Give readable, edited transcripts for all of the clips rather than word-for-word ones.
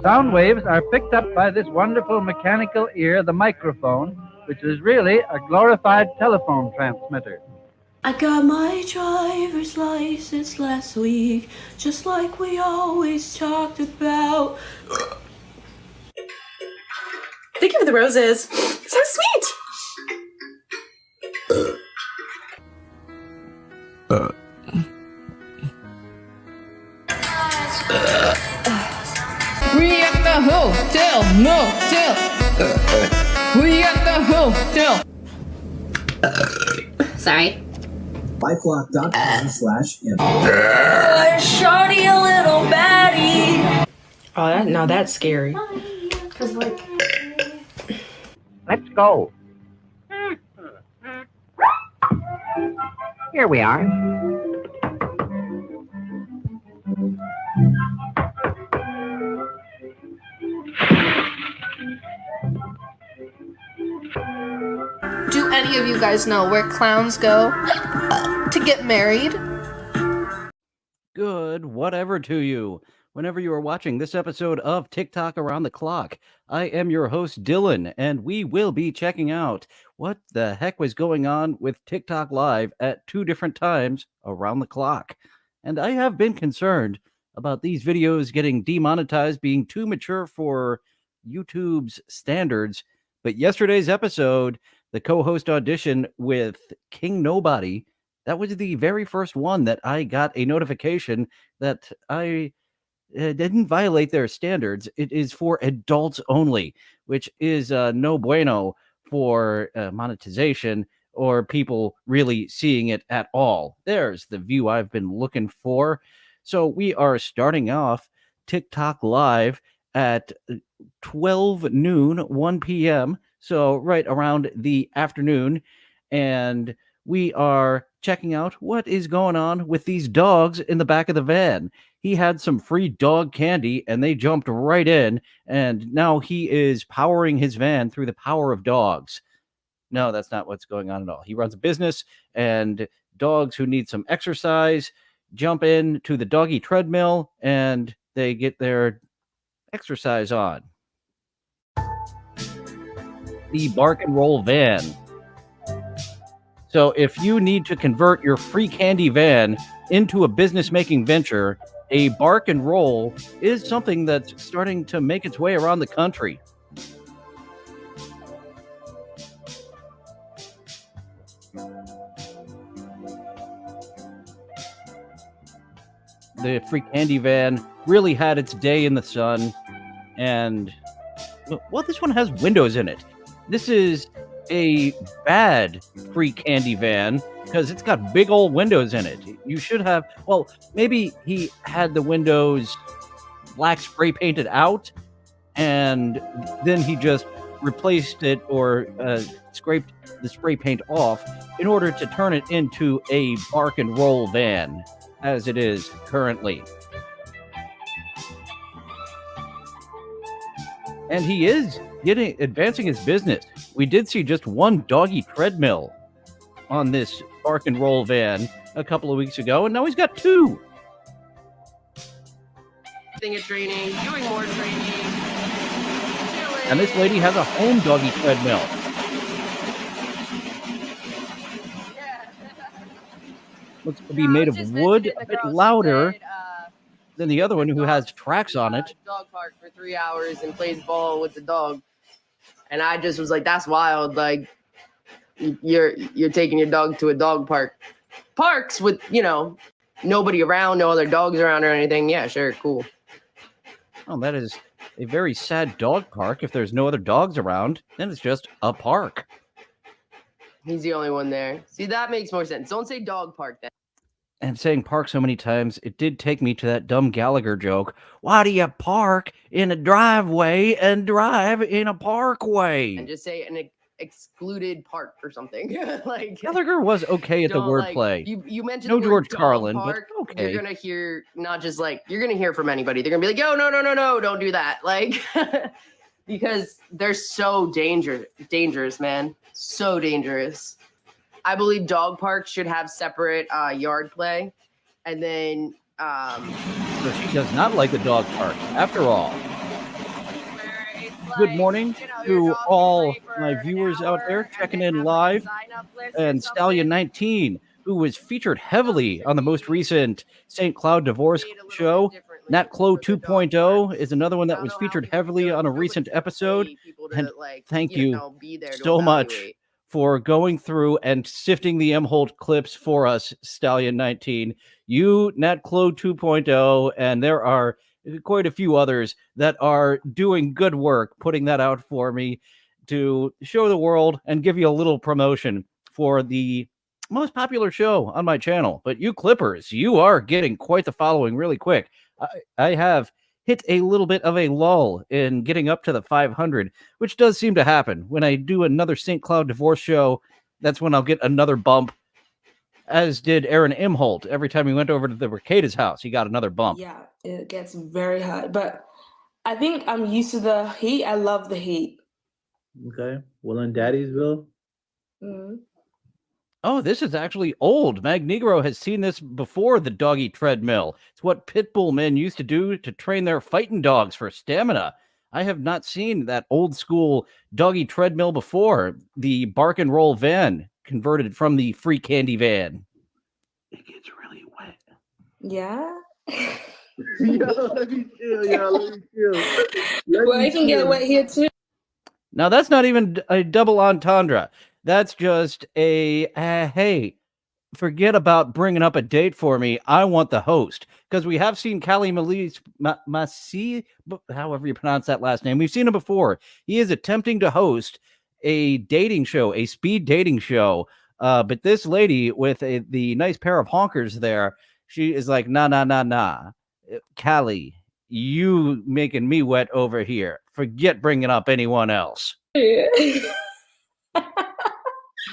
Sound waves are picked up by this wonderful mechanical ear, the microphone, which is really a glorified telephone transmitter. I got my driver's license last week, just like we always talked about. Thank you for the roses. So sweet. We at the hotel, motel. We at the hotel. Sorry. Oh, shorty, a little baddie. Oh, now that's scary. Cause like, Let's go. Here we are. Do any of you guys know where clowns go to get married? Good whatever to you. Whenever you are watching this episode of TikTok Around the Clock, I am your host, Dylan, and we will be checking out what the heck was going on with TikTok Live at 2 different times around the clock. And I have been concerned about these videos getting demonetized, being too mature for YouTube's standards. But yesterday's episode, the co-host audition with King Nobody, that was the very first one that I got a notification that I didn't violate their standards. It is for adults only, which is no bueno for monetization or people really seeing it at all. There's the view I've been looking for. So we are starting off TikTok Live at 12 noon, 1 p.m. So right around the afternoon. And we are checking out what is going on with these dogs in the back of the van. He had some free dog candy and they jumped right in. And now he is powering his van through the power of dogs. No, that's not what's going on at all. He runs a business, and dogs who need some exercise jump in to the doggy treadmill and they get their exercise on. The Bark and Roll van. So if you need to convert your free candy van into a business-making venture, a Bark and Roll is something that's starting to make its way around the country. The free candy van really had its day in the sun, and well, this one has windows in it. This is a bad free candy van because it's got big old windows in it. You should have, well, maybe he had the windows black spray painted out and then he just replaced it or scraped the spray paint off in order to turn it into a Bark and Roll van as it is currently. And he is advancing his business. We did see just one doggy treadmill on this Bark and Roll van a couple of weeks ago, and now he's got 2. At training, doing more training. And this lady has a home doggy treadmill. Looks to be made of wood, a bit louder than the other one who has tracks on it. Dog park for 3 hours and plays ball with the dog. And I just was like, that's wild. Like, you're taking your dog to a dog park. Parks with, nobody around, no other dogs around or anything. Yeah, sure, cool. Oh, that is a very sad dog park. If there's no other dogs around, then it's just a park. He's the only one there. See, that makes more sense. Don't say dog park then. And saying park so many times, it did take me to that dumb Gallagher joke. Why do you park in a driveway and drive in a parkway? And just say an excluded park or something. Like Gallagher was okay at the wordplay. You mentioned no the George word Carlin, park, but okay. You're gonna hear you're gonna hear from anybody. They're gonna be like, yo, no, don't do that. Like because they're so dangerous, man. So dangerous. I believe dog parks should have separate yard play, and then. So she does not like the dog park, after all. good morning to all my viewers out there checking in live, and Stallion 19, who was featured heavily on the most recent St. Cloud divorce show. Nat Clo 2.0 is another one that was featured heavily on a recent episode. And thank you so much for going through and sifting the M-Hold clips for us, Stallion 19. You, Nat Clo 2.0, and there are quite a few others that are doing good work putting that out for me to show the world and give you a little promotion for the most popular show on my channel. But you Clippers, you are getting quite the following really quick. I have hit a little bit of a lull in getting up to the 500, which does seem to happen. When I do another St. Cloud divorce show, that's when I'll get another bump, as did Aaron Imholt. Every time he went over to the Ricada's house, he got another bump. Yeah, it gets very hot. But I think I'm used to the heat. I love the heat. Okay. Well, in Daddiesville? Mm. Oh, this is actually old. Magnegro has seen this before the doggy treadmill. It's what pitbull men used to do to train their fighting dogs for stamina. I have not seen that old school doggy treadmill before. The bark and roll van converted from the free candy van. It gets really wet. Yeah. Yo, let me chill, y'all. Let me chill. Well, it can get wet here too. Now, that's not even a double entendre. That's just a, hey, forget about bringing up a date for me. I want the host. Because we have seen Callie Masi, however you pronounce that last name. We've seen him before. He is attempting to host a dating show, a speed dating show. But this lady with the nice pair of honkers there, she is like, nah. Callie, you making me wet over here. Forget bringing up anyone else.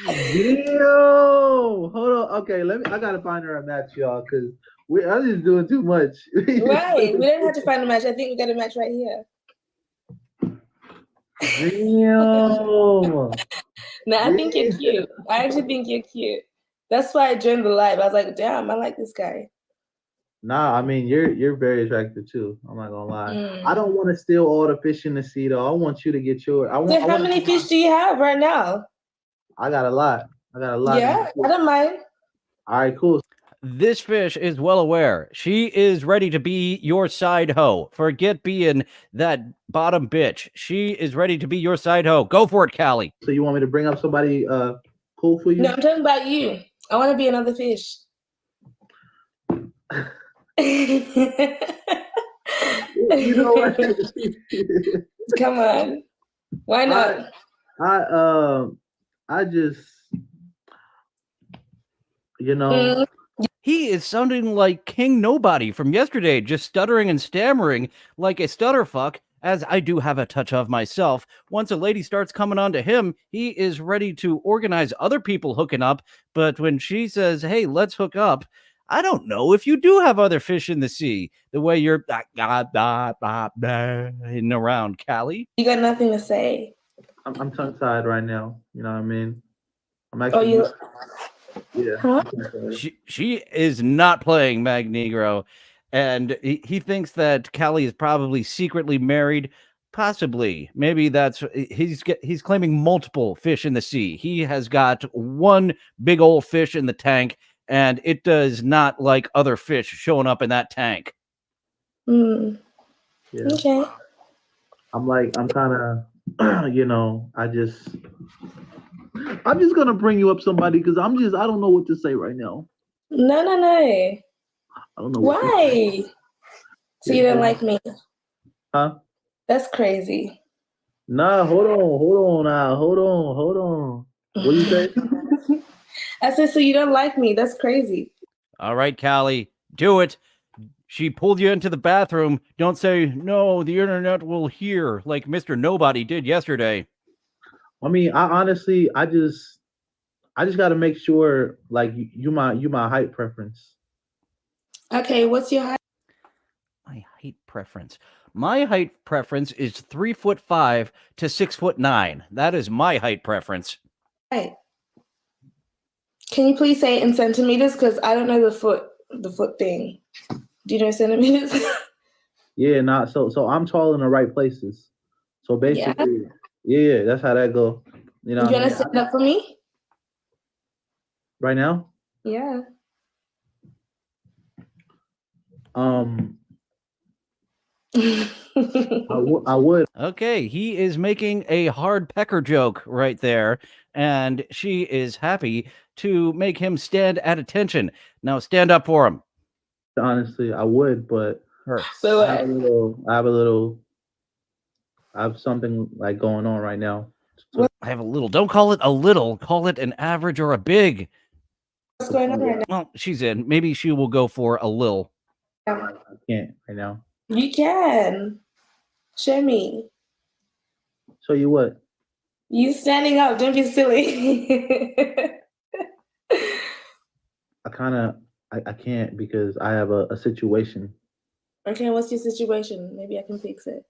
Yo, hold on. Okay, I gotta find her a match, y'all, because I'm just doing too much. Right. We don't have to find a match. I think we got a match right here. Damn. No, I think you're cute. I actually think you're cute. That's why I joined the live. I was like, damn, I like this guy. Nah, I mean you're very attractive too. I'm not gonna lie. I don't want to steal all the fish in the sea though. I want you to get yours. So how many fish do you have right now? I got a lot. Yeah, I don't mind. All right, cool. This fish is well aware. She is ready to be your side hoe. Forget being that bottom bitch. She is ready to be your side hoe. Go for it, Callie. So you want me to bring up somebody cool for you? No, I'm talking about you. I want to be another fish. You know what? Come on. Why not? I just, you know. He is sounding like King Nobody from yesterday, just stuttering and stammering like a stutterfuck, as I do have a touch of myself. Once a lady starts coming on to him, he is ready to organize other people hooking up. But when she says, hey, let's hook up, I don't know if you do have other fish in the sea, the way you're in around, Callie. You got nothing to say. I'm tongue-tied right now. You know what I mean? I'm actually... Yeah. Huh? She is not playing Magnegro, and he thinks that Callie is probably secretly married. Possibly. Maybe that's... He's claiming multiple fish in the sea. He has got one big old fish in the tank, and it does not like other fish showing up in that tank. Yeah. Okay. I'm kind of, you know, I'm just gonna bring you up somebody because I don't know what to say right now. No. I don't know. Why? So you don't like me? Huh? That's crazy. Nah, hold on now. Hold on. What do you say? I said, so you don't like me? That's crazy. All right, Callie, do it. She pulled you into the bathroom. Don't say, no, the internet will hear, like Mr. Nobody did yesterday. I mean, I just got to make sure, like, you my height preference. Okay, what's your height? My height preference. My height preference is 3'5" to 6'9". That is my height preference. Right. Can you please say it in centimeters? Because I don't know the foot thing. Do you know centimeters? Yeah, so I'm tall in the right places. So basically, yeah, that's how that go. You know You what I wanna mean? stand up for me? Right now, Yeah. I would. Okay, he is making a hard pecker joke right there, and she is happy to make him stand at attention. Now stand up for him. Honestly, I would, but Her. So I have something like going on right now. So I have a little. Don't call it a little. Call it an average or a big. what's going on right now? Well, she's in. Maybe she will go for a lil. I can't right now. You can. Show me. Show you what? You standing up. Don't be silly. I can't because I have a situation. Okay, what's your situation? Maybe I can fix it.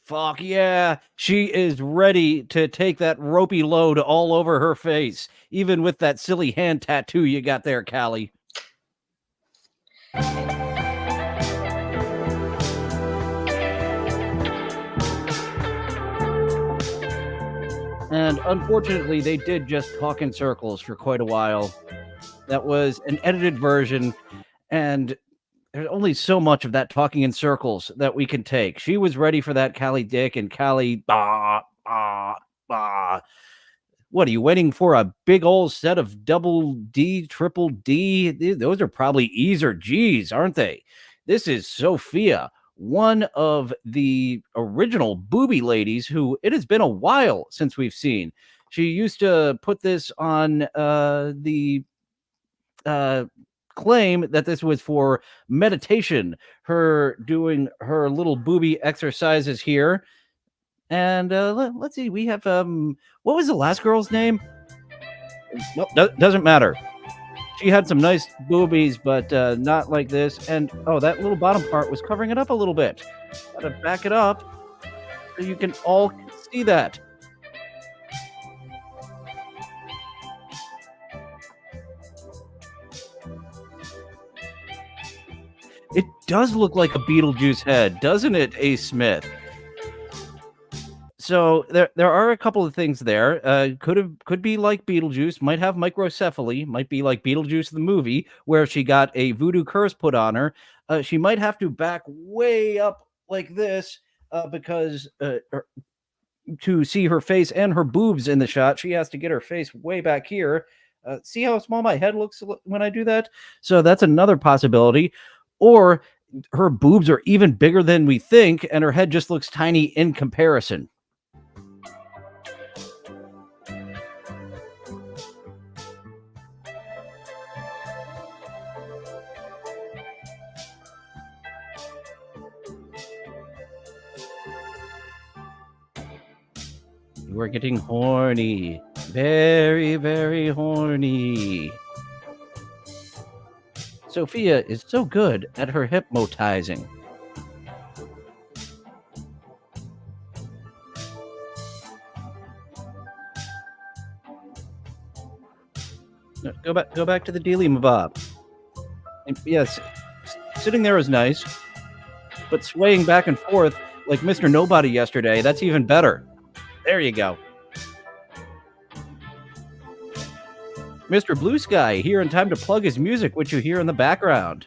Fuck yeah. She is ready to take that ropey load all over her face, even with that silly hand tattoo you got there, Callie. And unfortunately, they did just talk in circles for quite a while. That was an edited version, and there's only so much of that talking in circles that we can take. She was ready for that Callie dick, and Callie, bah. What are you waiting for? A big old set of double D, triple D? Those are probably E's or G's, aren't they? This is Sophia, one of the original booby ladies who it has been a while since we've seen. She used to put this on the claim that this was for meditation, her doing her little booby exercises here. And let's see, we have what was the last girl's name? Nope, doesn't matter. She had some nice boobies, but not like this. And oh, that little bottom part was covering it up a little bit. Gotta back it up so you can all see that. It does look like a Beetlejuice head, doesn't it, Ace Smith? So there are a couple of things there. Could be like Beetlejuice, might have microcephaly, might be like Beetlejuice the movie, where she got a voodoo curse put on her. She might have to back way up like this because to see her face and her boobs in the shot, she has to get her face way back here. See how small my head looks when I do that? So that's another possibility. Or her boobs are even bigger than we think, and her head just looks tiny in comparison. We're getting horny. Very, very horny. Sophia is so good at her hypnotizing. Go back to the dealy mabob. Yes, sitting there is nice, but swaying back and forth like Mr. Nobody yesterday, that's even better. There you go. Mr. Blue Sky here in time to plug his music, which you hear in the background.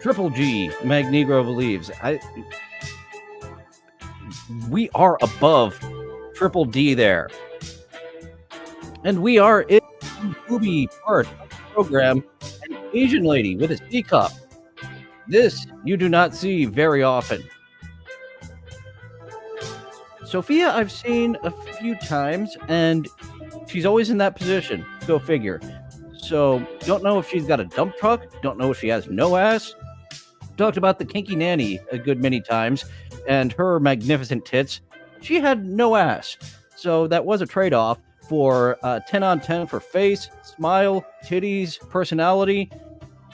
Triple G, Magnegro believes. We are above Triple D there. And we are in the booby part of the program, an Asian lady with a teacup. This you do not see very often. Sophia I've seen a few times, and she's always in that position. Go figure. So, don't know if she's got a dump truck. Don't know if she has no ass. Talked about the kinky nanny a good many times, and her magnificent tits. She had no ass. So that was a trade-off for 10 on 10 for face, smile, titties, personality,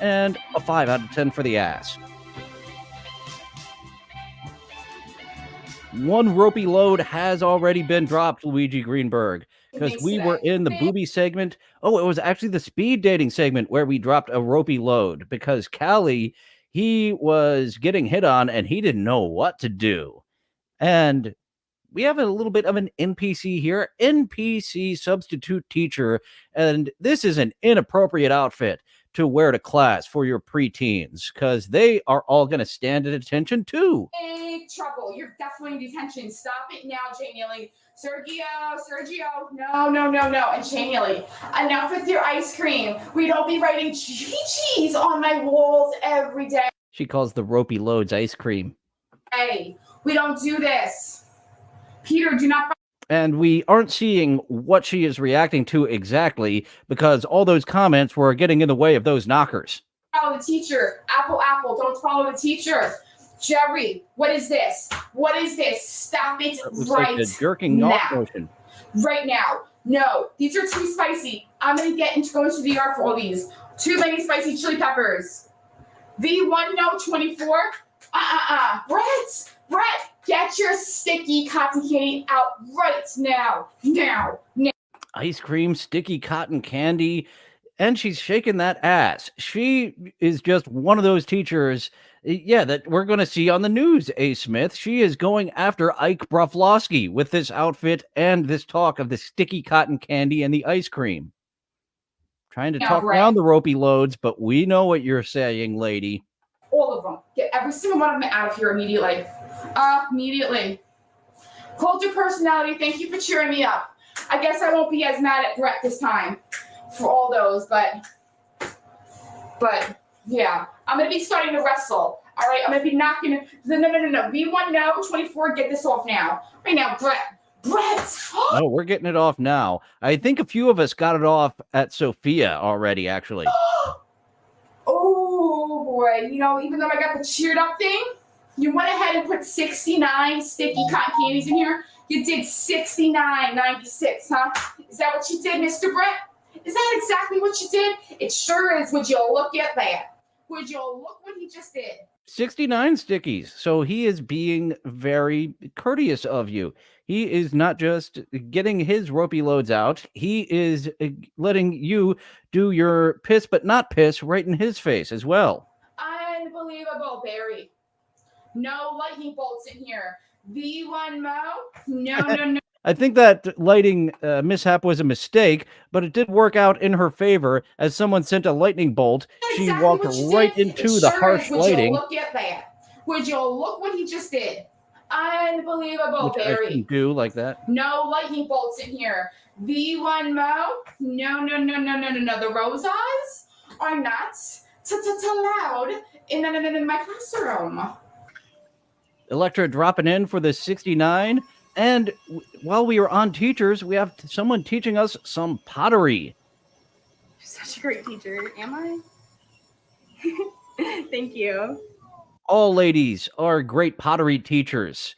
and a 5 out of 10 for the ass. One ropey load has already been dropped, Luigi Greenberg, because we were in the booby segment. Oh, it was actually the speed dating segment where we dropped a ropey load because Callie He was getting hit on and he didn't know what to do. And we have a little bit of an NPC here, NPC substitute teacher, and this is an inappropriate outfit to wear to class for your preteens because they are all going to stand at attention too. Big trouble. You're definitely in detention. Stop it now, Jane Neely. Sergio, no. And Jane Neely, enough with your ice cream. We don't be writing cheese on my walls every day. She calls the Ropey Loads ice cream. Hey, we don't do this. Peter, do not. And we aren't seeing what she is reacting to exactly because all those comments were getting in the way of those knockers. Follow the teacher. Apple, don't follow the teacher. Jerry, what is this? Stop it right like a jerking off motion. Right now. No, these are too spicy. I'm going to go into the ER for all these. Too many spicy chili peppers. V1 no 24. Brett, get your sticky cotton candy out right now. Ice cream, sticky cotton candy, and she's shaking that ass. She is just one of those teachers, that we're going to see on the news, A. Smith. She is going after Ike Broflovsky with this outfit and this talk of the sticky cotton candy and the ice cream. Trying to talk around the Ropey Loads, but we know what you're saying, lady. All of them. Get every single one of them out of here immediately. Cold your personality. Thank you for cheering me up. I guess I won't be as mad at Brett this time for all those, but yeah. I'm going to be starting to wrestle. All right? I'm going to be knocking. No. V1 no, 24, get this off now. Right now, Brett. Oh, we're getting it off now. I think a few of us got it off at Sophia already, actually. Oh, boy. Even though I got the cheered up thing, you went ahead and put 69 sticky cotton candies in here. You did 69.96, huh? Is that what you did, Mr. Brett? Is that exactly what you did? It sure is. Would you look at that? Would you look what he just did? 69 stickies. So he is being very courteous of you. He is not just getting his Ropey Loads out. He is letting you do your piss but not piss right in his face as well. Unbelievable, Barry. No lightning bolts in here. V1 Mo? No. I think that lighting mishap was a mistake, but it did work out in her favor as someone sent a lightning bolt. She walked right into the harsh lighting. Would you look at that? Would you look what he just did? Unbelievable, Barry. I can do like that. No lightning bolts in here. V1 Mo? No. The rose eyes are not allowed in my classroom. Electra dropping in for the 69. And while we are on teachers, we have someone teaching us some pottery. You're such a great teacher. Am I? Thank you. All ladies are great pottery teachers.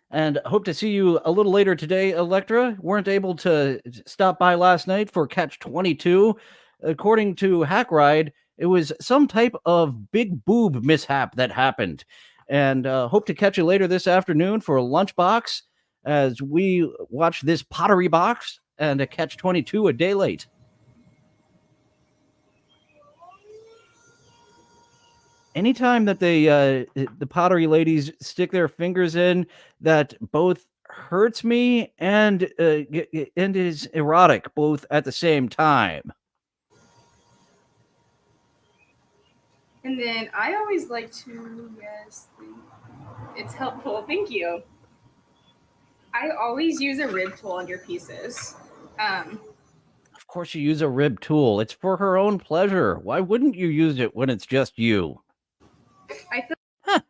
And hope to see you a little later today, Electra. Weren't able to stop by last night for Catch 22. According to Hackride, it was some type of big boob mishap that happened. And hope to catch you later this afternoon for a Lunchbox as we watch this pottery box and a Catch 22 a day late. Anytime that the pottery ladies stick their fingers in, that both hurts me and is erotic both at the same time. And then I always like to, it's helpful. Thank you. I always use a rib tool on your pieces. Of course you use a rib tool. It's for her own pleasure. Why wouldn't you use it when it's just you? I feel.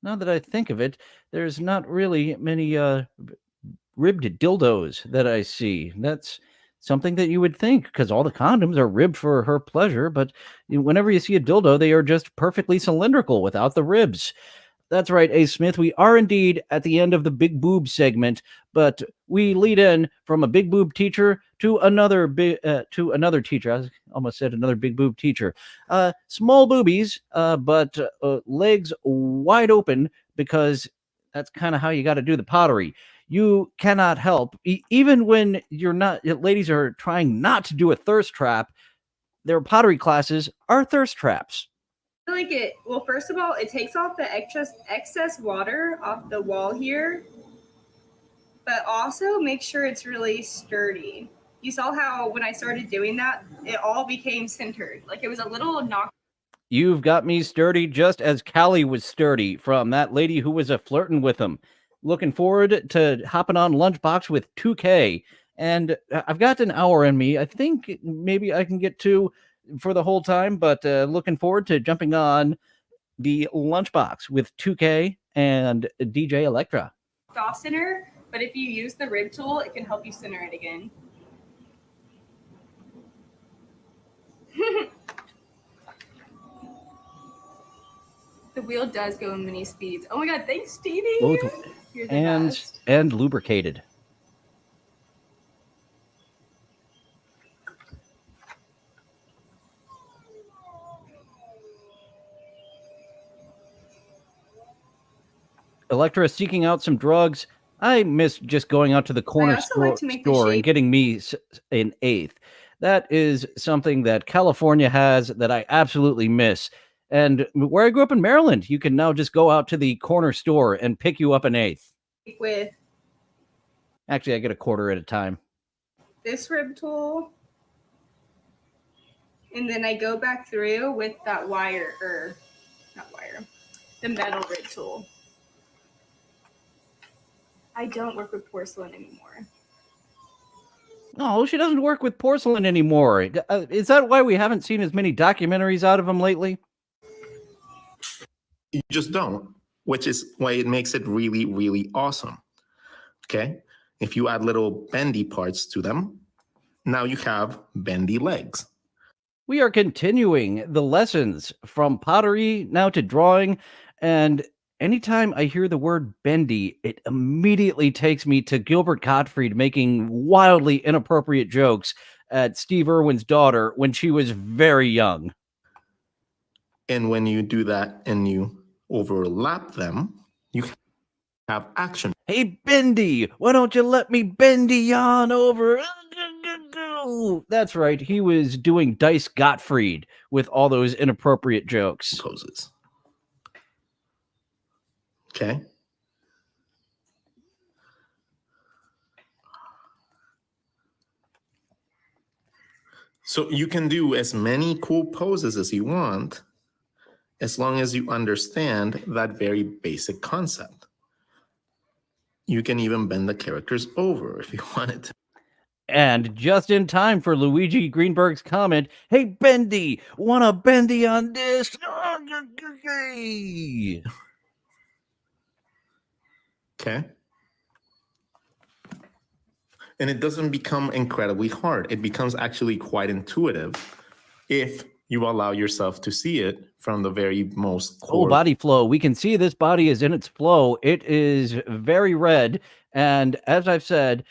Now that I think of it, there's not really many ribbed dildos that I see. That's something that you would think, because all the condoms are ribbed for her pleasure, but whenever you see a dildo, they are just perfectly cylindrical without the ribs. That's right, A. Smith. We are indeed at the end of the big boob segment, but we lead in from a big boob teacher to another teacher. I almost said another big boob teacher. Small boobies, but legs wide open, because that's kind of how you got to do the pottery. You cannot help, even when ladies are trying not to do a thirst trap, their pottery classes are thirst traps. I like it. Well, first of all, it takes off the excess water off the wall here, but also make sure it's really sturdy. You saw how when I started doing that, it all became centered. Like it was a little knock. You've got me sturdy just as Callie was sturdy from that lady who was flirting with him. Looking forward to hopping on Lunchbox with 2K. And I've got an hour in me. I think maybe I can get 2 for the whole time, but looking forward to jumping on the Lunchbox with 2K and DJ Electra. Off center, but if you use the rib tool, it can help you center it again. The wheel does go in many speeds. Oh my god, thanks, Stevie. Both You're the best. and lubricated. Electra seeking out some drugs. I miss just going out to the corner also like to make the store and shape- getting me an eighth. That is something that California has that I absolutely miss. And where I grew up in Maryland, you can now just go out to the corner store and pick you up an eighth. With Actually, I get a quarter at a time. this rib tool, and then I go back through with that the metal rib tool. I don't work with porcelain anymore. No, she doesn't work with porcelain anymore. Is that why we haven't seen as many documentaries out of him lately? You just don't, which is why it makes it really, really awesome. Okay? If you add little bendy parts to them, now you have bendy legs. We are continuing the lessons from pottery now to drawing, and anytime I hear the word bendy, it immediately takes me to Gilbert Gottfried making wildly inappropriate jokes at Steve Irwin's daughter when she was very young. And when you do that and you overlap them, you have action. Hey, Bendy, why don't you let me bendy on over? That's right. He was doing Dice Gottfried with all those inappropriate jokes. Poses. Okay. So you can do as many cool poses as you want, as long as you understand that very basic concept. You can even bend the characters over if you wanted to. And just in time for Luigi Greenberg's comment, hey, Bendy, wanna bendy on this? Okay. And it doesn't become incredibly hard. It becomes actually quite intuitive if you allow yourself to see it from the very most core. Full body flow. We can see this body is in its flow. It is very red. And as I've said,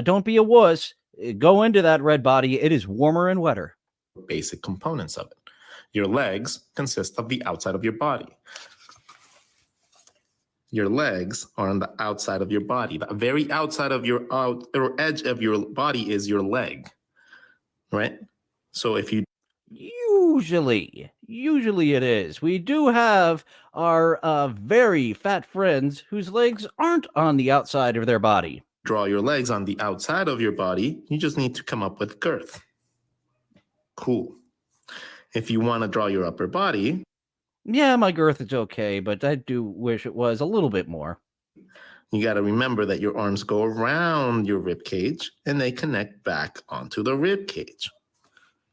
don't be a wuss. Go into that red body. It is warmer and wetter. Basic components of it. Your legs consist of the outside of your body. Your legs are on the outside of your body. The very outside of your outer edge of your body is your leg, right? So if you Usually it is. We do have our very fat friends whose legs aren't on the outside of their body. draw your legs on the outside of your body, you just need to come up with girth. Cool. If you want to draw your upper body, Yeah, my girth is okay, but I do wish it was a little bit more. you got to remember that your arms go around your rib cage and they connect back onto the rib cage.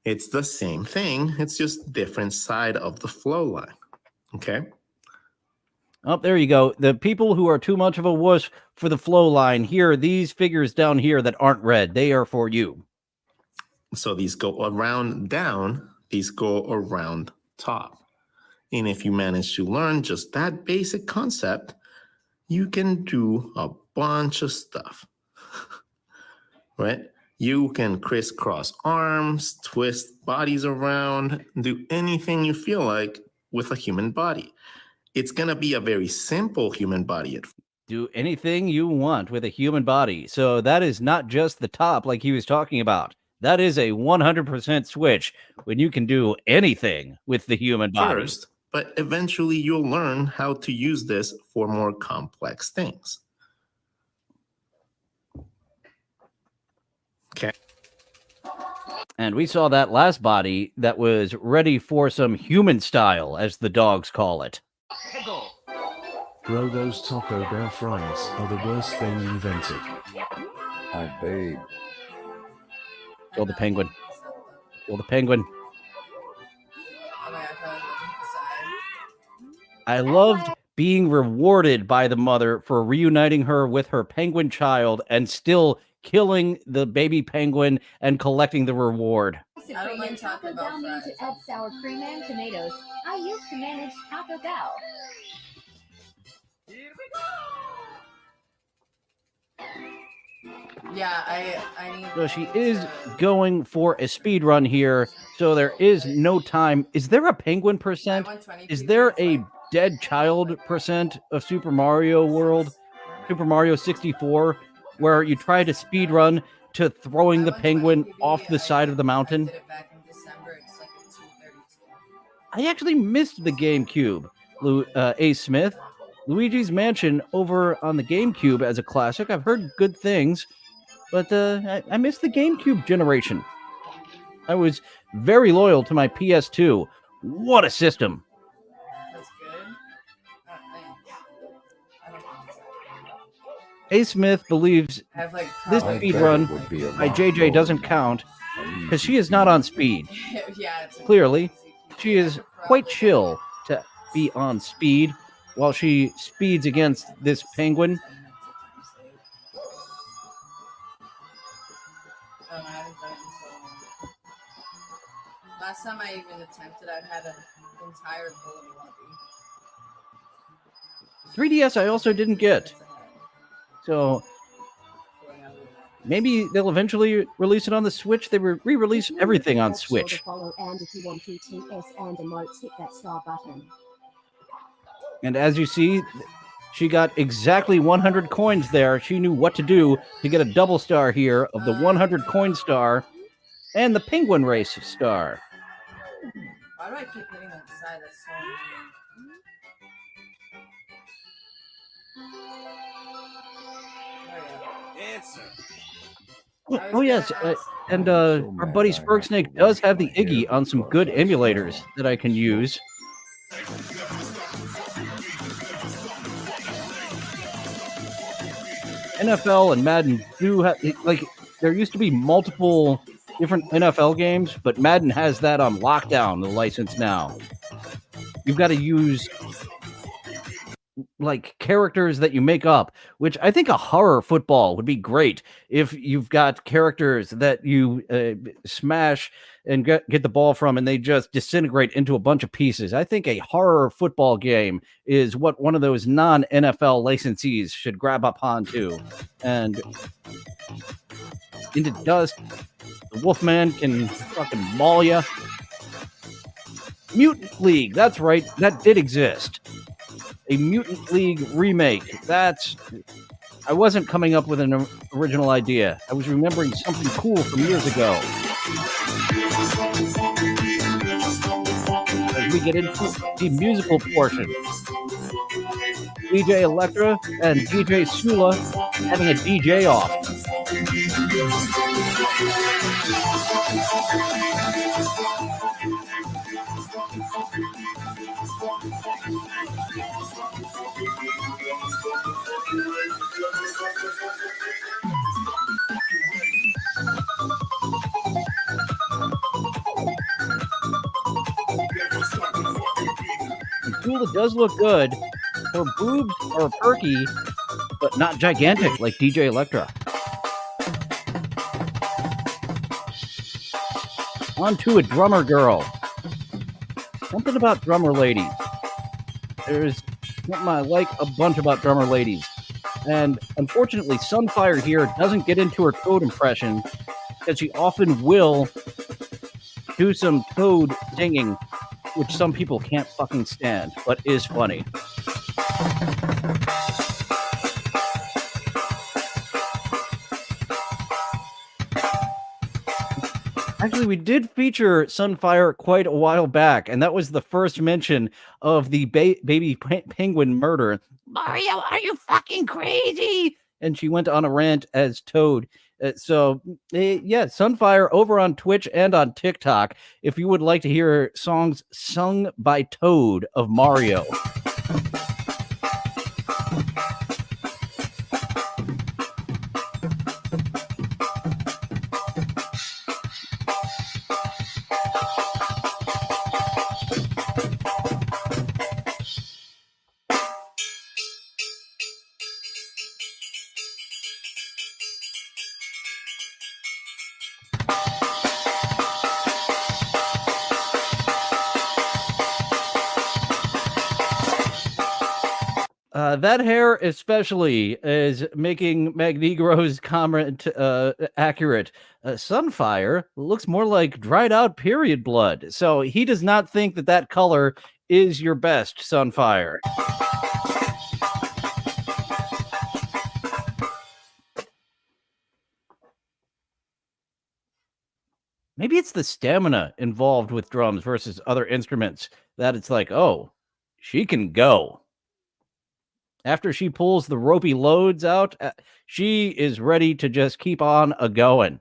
It's the same thing. It's just different side of the flow line. Okay. Oh, there you go. The people who are too much of a wuss for the flow line here, these figures down here that aren't red, they are for you. So these go around down, these go around top. And if you manage to learn just that basic concept, you can do a bunch of stuff, right? You can crisscross arms, twist bodies around, do anything you feel like with a human body. It's going to be a very simple human body. Do anything you want with a human body. So that is not just the top like he was talking about. That is a 100% switch when you can do anything with the human body. First, but eventually you'll learn how to use this for more complex things. Okay. And we saw that last body that was ready for some human style, as the dogs call it. Bro, those Taco Bell fries are the worst thing invented. My babe. Kill the penguin. Kill the penguin. I loved being rewarded by the mother for reuniting her with her penguin child and still killing the baby penguin and collecting the reward. I don't like Taco Bell means to add sour cream and tomatoes. I used to manage Taco Bell. Yeah, I need. So she is going for a speed run here, so there is no time. Is there a penguin percent? Is there a dead child percent of Super Mario World, Super Mario 64, where you try to speed run to throwing the penguin off the side of the mountain? I actually missed the GameCube, A. Smith. Luigi's Mansion over on the GameCube as a classic. I've heard good things, but I missed the GameCube generation. I was very loyal to my PS2. What a system. That's good. A. Smith believes this I speed bet run it would be a by lot JJ more doesn't count because she is not on speed. Yeah, Clearly, she is quite chill to be on speed while she speeds against this penguin. Last time I even attempted, I had an entire bullet lobby. 3DS I also didn't get. So maybe they'll eventually release it on the Switch. They re-release everything on Switch. And if you want BTS and emotes, hit that star button. And as you see, she got exactly 100 coins there. She knew what to do to get a double star here of the 100 coin star and the penguin race star. Why do I keep hitting that side? That's so annoying. Oh yes, and our buddy Spurgsnake does have the Iggy on some good emulators that I can use. NFL and Madden do have, like, there used to be multiple different NFL games, but Madden has that on lockdown, the license now. You've got to use like characters that you make up, which I think a horror football would be great if you've got characters that you smash and get the ball from and they just disintegrate into a bunch of pieces. I think a horror football game is what one of those non-NFL licensees should grab up onto. And into dust, the Wolfman can fucking maul you. Mutant League, that's right, that did exist. A Mutant League remake. I wasn't coming up with an original idea. I was remembering something cool from years ago. As we get into the musical portion, DJ Electra and DJ Sula having a DJ off. Sula does look good. Her boobs are perky, but not gigantic like DJ Electra. On to a drummer girl. Something about drummer ladies. There's something I like a bunch about drummer ladies. And unfortunately, Sunfire here doesn't get into her Toad impression because she often will do some Toad singing, which some people can't fucking stand, but is funny. Actually, we did feature Sunfire quite a while back, and that was the first mention of the baby penguin murder. Mario, are you fucking crazy? And she went on a rant as Toad. Yeah, Sunfire over on Twitch and on TikTok. If you would like to hear songs sung by Toad of Mario. That hair especially is making Magnegro's comment accurate. Sunfire looks more like dried out period blood. So he does not think that that color is your best, Sunfire. Maybe it's the stamina involved with drums versus other instruments that it's like, oh, she can go. After she pulls the ropey loads out, she is ready to just keep on a-going.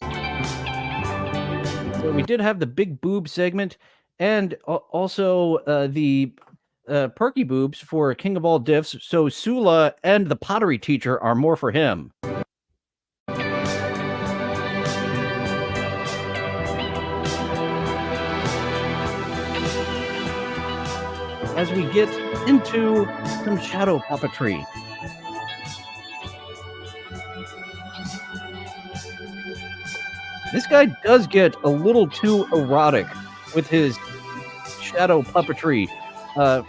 So we did have the big boob segment and also the perky boobs for King of All Diffs. So Sula and the pottery teacher are more for him. As we get into some shadow puppetry. This guy does get a little too erotic with his shadow puppetry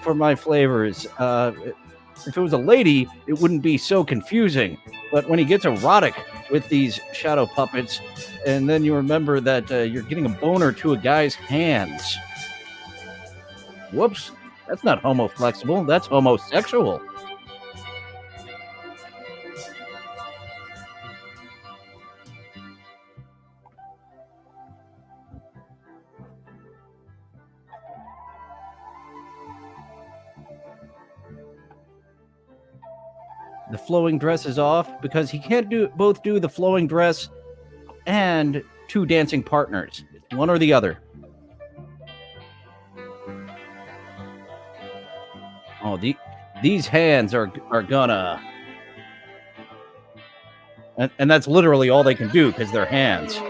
for my flavors. If it was a lady, it wouldn't be so confusing. But when he gets erotic with these shadow puppets, and then you remember that you're getting a boner to a guy's hands. Whoops. That's not homo-flexible. That's homosexual. The flowing dress is off because he can't both do the flowing dress and two dancing partners. It's one or the other. Oh, these hands are gonna... And that's literally all they can do because they're hands.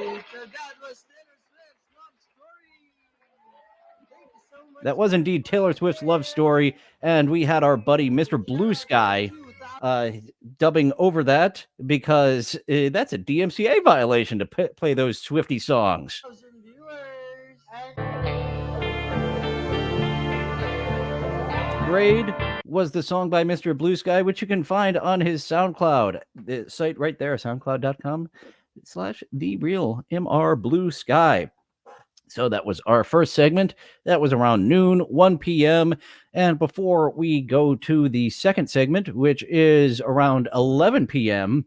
That was indeed Taylor Swift's Love Story, and we had our buddy Mr. Blue Sky dubbing over that because that's a DMCA violation to play those Swiftie songs. Grade was the song by Mr. Blue Sky, which you can find on his SoundCloud. The site right there, soundcloud.com/TheRealMrBlueSky. So that was our first segment. That was around noon, 1 p.m. And before we go to the second segment, which is around 11 p.m.,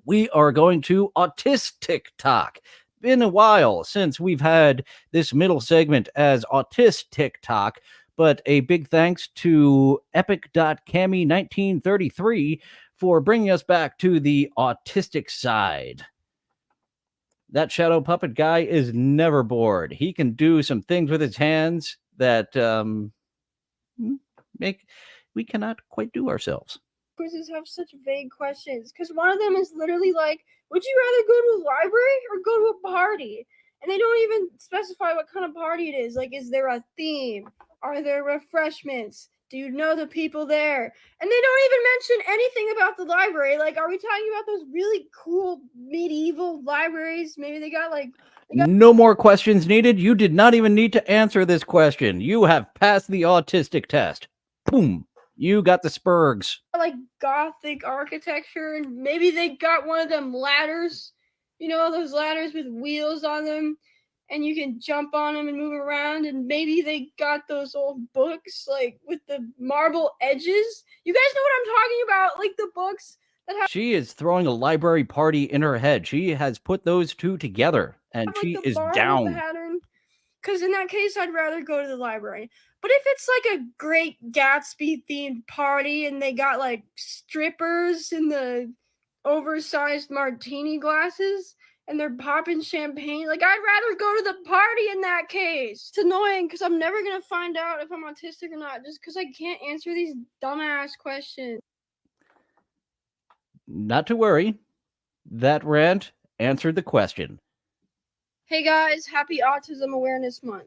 we are going to Autistic Talk. Been a while since we've had this middle segment as Autistic Talk, but a big thanks to Epic.Cami1933 for bringing us back to the autistic side. That shadow puppet guy is never bored. He can do some things with his hands that we cannot quite do ourselves. Quizzes have such vague questions because one of them is literally like, would you rather go to a library or go to a party? And they don't even specify what kind of party it is. Like, is there a theme? Are there refreshments? Do you know the people there? And they don't even mention anything about the library. Like, are we talking about those really cool medieval libraries? Maybe they got No more questions needed. You did not even need to answer this question. You have passed the autistic test. Boom. You got the spurgs. like gothic architecture, and maybe they got one of them ladders. You know, those ladders with wheels on them, and you can jump on them and move around. And maybe they got those old books, like with the marble edges. You guys know what I'm talking about? Like the books She is throwing a library party in her head. She has put those two together, and like she the is Barbie down. pattern. Because in that case, I'd rather go to the library. But if it's like a Great Gatsby themed party and they got like strippers in the oversized martini glasses and they're popping champagne, like I'd rather go to the party in that case. It's annoying because I'm never gonna find out if I'm autistic or not just because I can't answer these dumbass questions. Not to worry. That rant answered the question. Hey guys, happy Autism Awareness Month.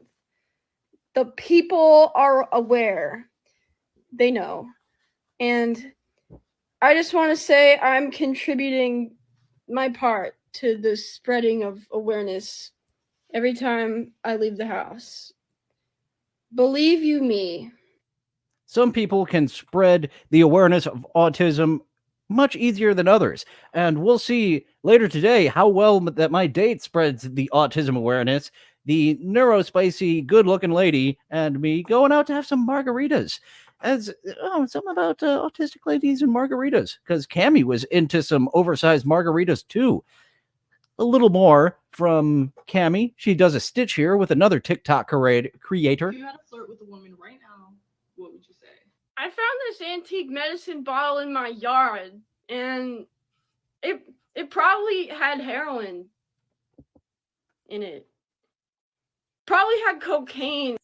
The people are aware. They know. And I just want to say I'm contributing my part to the spreading of awareness every time I leave the house. Believe you me. Some people can spread the awareness of autism much easier than others. And we'll see later today how well that my date spreads the autism awareness. The neurospicy, good-looking lady and me going out to have some margaritas. Something about autistic ladies and margaritas, because Cammie was into some oversized margaritas too. A little more from Cammie. She does a stitch here with another TikTok creator. If you had to flirt with a woman right now, what would you say? I found this antique medicine bottle in my yard, and it probably had heroin in it. Probably had cocaine.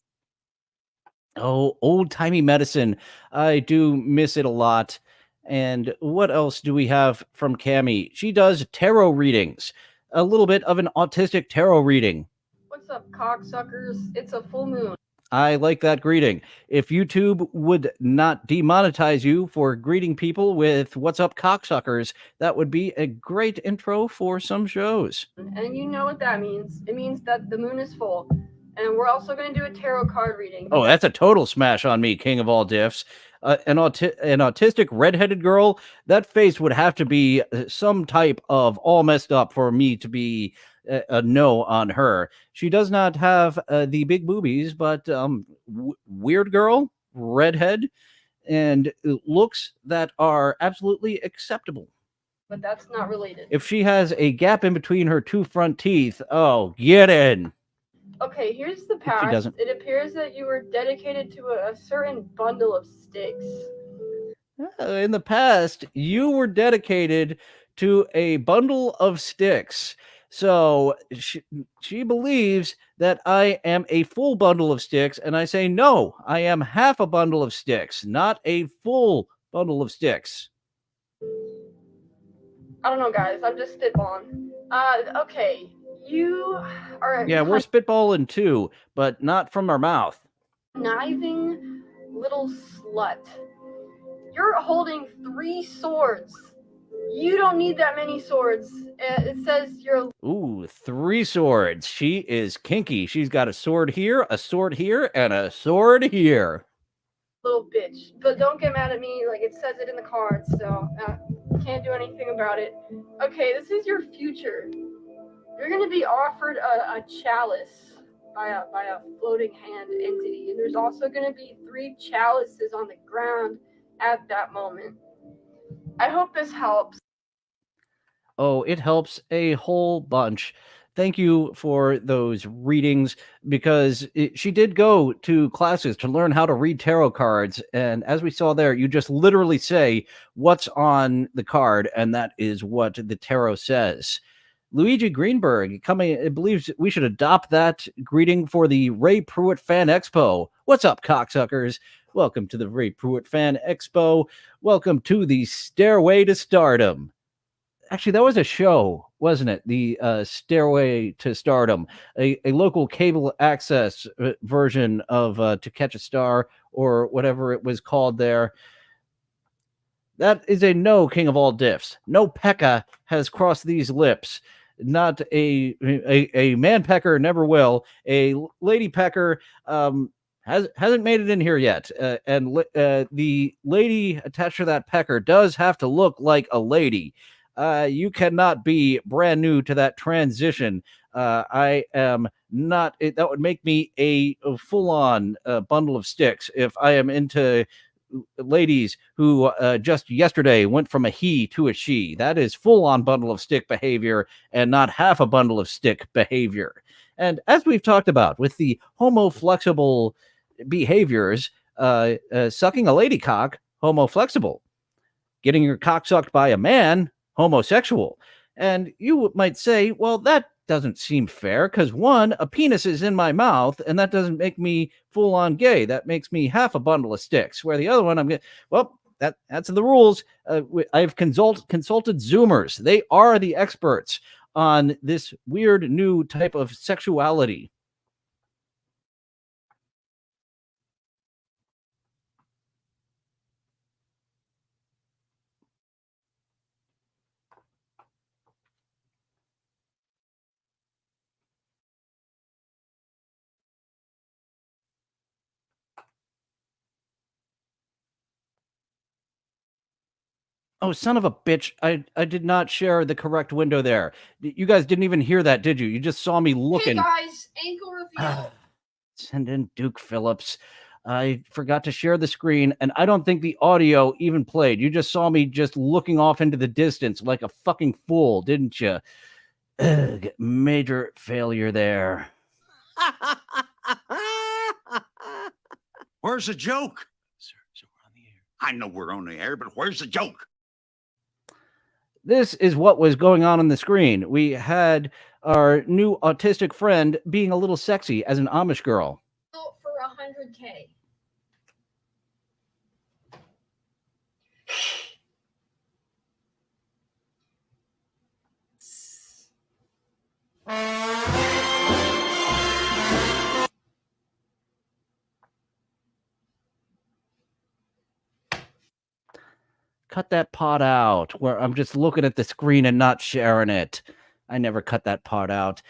Oh, old-timey medicine. I do miss it a lot. And what else do we have from Cammie? She does tarot readings. A little bit of an autistic tarot reading. What's up, cocksuckers? It's a full moon. I like that greeting. If YouTube would not demonetize you for greeting people with "What's up, cocksuckers," that would be a great intro for some shows. And you know what that means. It means that the moon is full. And we're also going to do a tarot card reading. Oh, that's a total smash on me, king of all diffs. An autistic redheaded girl, that face would have to be some type of all messed up for me to be a no on her. She does not have the big boobies, but weird girl, redhead, and looks that are absolutely acceptable. But that's not related. If she has a gap in between her two front teeth, oh, get in. Okay, here's the past. doesn't. It appears that you were dedicated to a certain bundle of sticks. In the past, you were dedicated to a bundle of sticks. So she believes that I am a full bundle of sticks, and I say, no, I am half a bundle of sticks, not a full bundle of sticks. I don't know, guys. I'm just spitballing. Okay. You are Yeah, we're spitballing too, but not from our mouth. conniving little slut. You're holding 3 swords. You don't need that many swords. It says you're Ooh, 3 swords. She is kinky. She's got a sword here, a sword here, and a sword here. a little bitch. But don't get mad at me. Like, it says it in the cards, so can't do anything about it. Okay, this is your future. You're going to be offered a chalice by a floating hand entity. And there's also going to be 3 chalices on the ground at that moment. I hope this helps. Oh, it helps a whole bunch. Thank you for those readings, because she did go to classes to learn how to read tarot cards. And as we saw there, you just literally say what's on the card, and that is what the tarot says. Luigi Greenberg believes we should adopt that greeting for the Ray Pruitt Fan Expo. What's up, cocksuckers? Welcome to the Ray Pruitt Fan Expo. Welcome to the Stairway to Stardom. Actually, that was a show, wasn't it? The Stairway to Stardom, a local cable access version of To Catch a Star, or whatever it was called there. That is a no, king of all diffs. No Pekka has crossed these lips. Not a man pecker, never will. A lady pecker hasn't made it in here yet. And the lady attached to that pecker does have to look like a lady. You cannot be brand new to that transition. I am not. That would make me a full-on bundle of sticks if I am into ladies who just yesterday went from a he to a she. That is full-on bundle of stick behavior and not half a bundle of stick behavior. And as we've talked about with the homo-flexible behaviors, sucking a lady cock, homo-flexible. Getting your cock sucked by a man, homosexual. And you might say, well, that doesn't seem fair because one, a penis is in my mouth, and that doesn't make me full-on gay. That makes me half a bundle of sticks. Where the other one, that's the rules. I've consulted Zoomers. They are the experts on this weird new type of sexuality. Oh, son of a bitch. I did not share the correct window there. You guys didn't even hear that, did you? You just saw me looking. Hey guys, ankle reveal. Send in Duke Phillips. I forgot to share the screen, and I don't think the audio even played. You just saw me just looking off into the distance like a fucking fool, didn't you? Ugh, major failure there. Where's the joke? Sir, we're on the air. I know we're on the air, but where's the joke? This is what was going on the screen. We had our new autistic friend being a little sexy as an Amish girl. For 100K. Cut that part out where I'm just looking at the screen and not sharing it. I never cut that part out.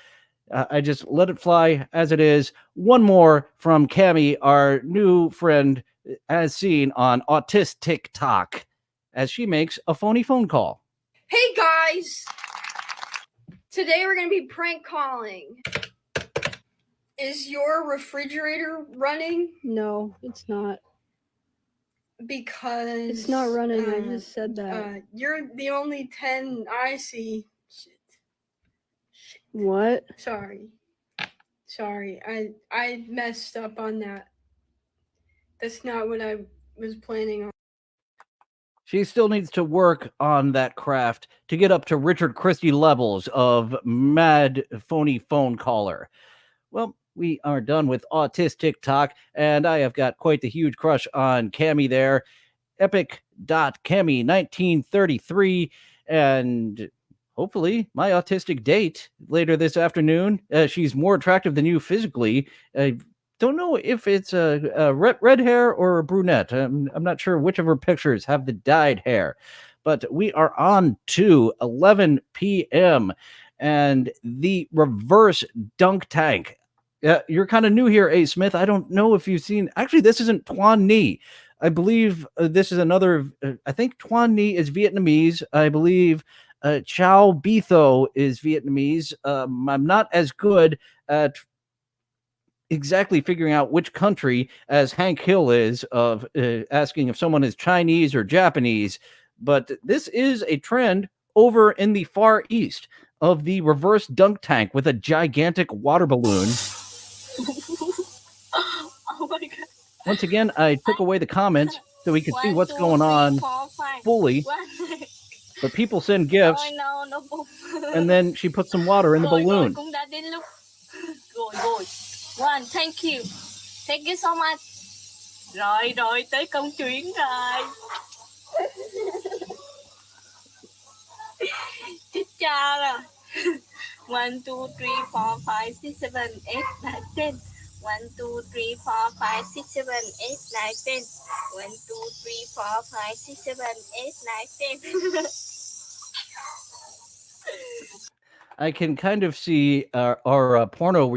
I just let it fly as it is. One more from Cami, our new friend, as seen on Autistic TikTok, as she makes a phony phone call. Hey guys! Today we're going to be prank calling. Is your refrigerator running? No, it's not. Because It's not running. I just said that. You're the only 10 I see. Shit. What? Sorry. I messed up on that. That's not what I was planning on. She still needs to work on that craft to get up to Richard Christie levels of mad phony phone caller. Well, we are done with Autistic TikTok, and I have got quite the huge crush on Cami there. Epic.Cami1933, and hopefully my autistic date later this afternoon. She's more attractive than you physically. I don't know if it's a red hair or a brunette. I'm not sure which of her pictures have the dyed hair, but we are on to 11 p.m. and the reverse dunk tank. You're kind of new here, A. Smith. I don't know if you've seen. Actually, this isn't Tuan Nhi. I believe this is another. I think Tuan Nhi is Vietnamese. I believe Chow Bitho is Vietnamese. I'm not as good at exactly figuring out which country as Hank Hill is of asking if someone is Chinese or Japanese. But this is a trend over in the Far East of the reverse dunk tank with a gigantic water balloon. Oh my god. Once again, I took away the comments so we could see what's going on fully. But people send gifts, and then she puts some water in the balloon. One, thank you. Thank you so much. Rồi, tới công chuyện rồi. Chết cha rồi. 1, 2, 3, 4, 5, 6, 7, 8, 9, 10. 1, 2, 3, 4, 5, 6, 7, 8, 9, 10. 1, 2, 3, 4, 5, 6, 7, 8, 9, 10. I can kind of see our porno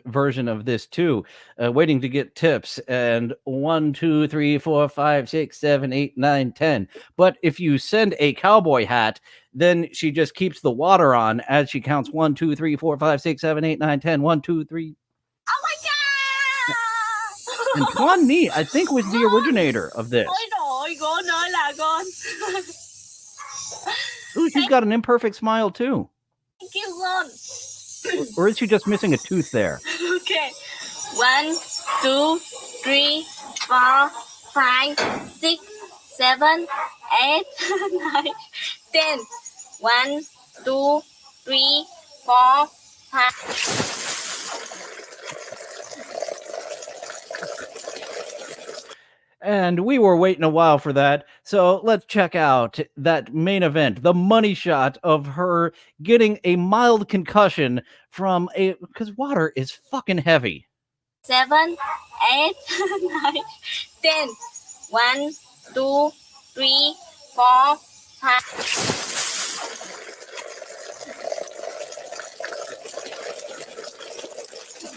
version of this too, waiting to get tips. And 1, 2, 3, 4, 5, 6, 7, 8, 9, 10. But if you send a cowboy hat, then she just keeps the water on as she counts 1, 2, 3, 4, 5, 6, 7, 8, 9, 10. 1, 2, 3. Oh my god! And Quan Mi, I think, was the originator of this. Ôi trời ơi, con ơi là con. Ooh, she's got an imperfect smile too. Thank you, con. Or is she just missing a tooth there? Okay. 1, 2, 3, 4, 5, 6, 7, 8, 9, 10. 1, 2, 3, 4, 5. And we were waiting a while for that. So let's check out that main event, the money shot of her getting a mild concussion from because water is fucking heavy. 7, 8, 9, 10. 1, 2, 3, 4, 5.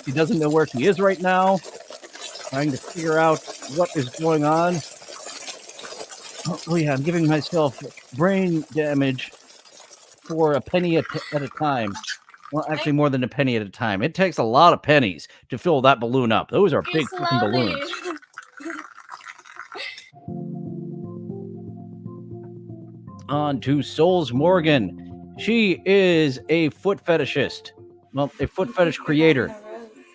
She doesn't know where she is right now, trying to figure out what is going on. Oh yeah, I'm giving myself brain damage for a penny at a time. Well, actually, more than a penny at a time. It takes a lot of pennies to fill that balloon up. Those are big freaking balloons. On to Souls Morgan. She is a foot fetishist. Well, a foot fetish creator.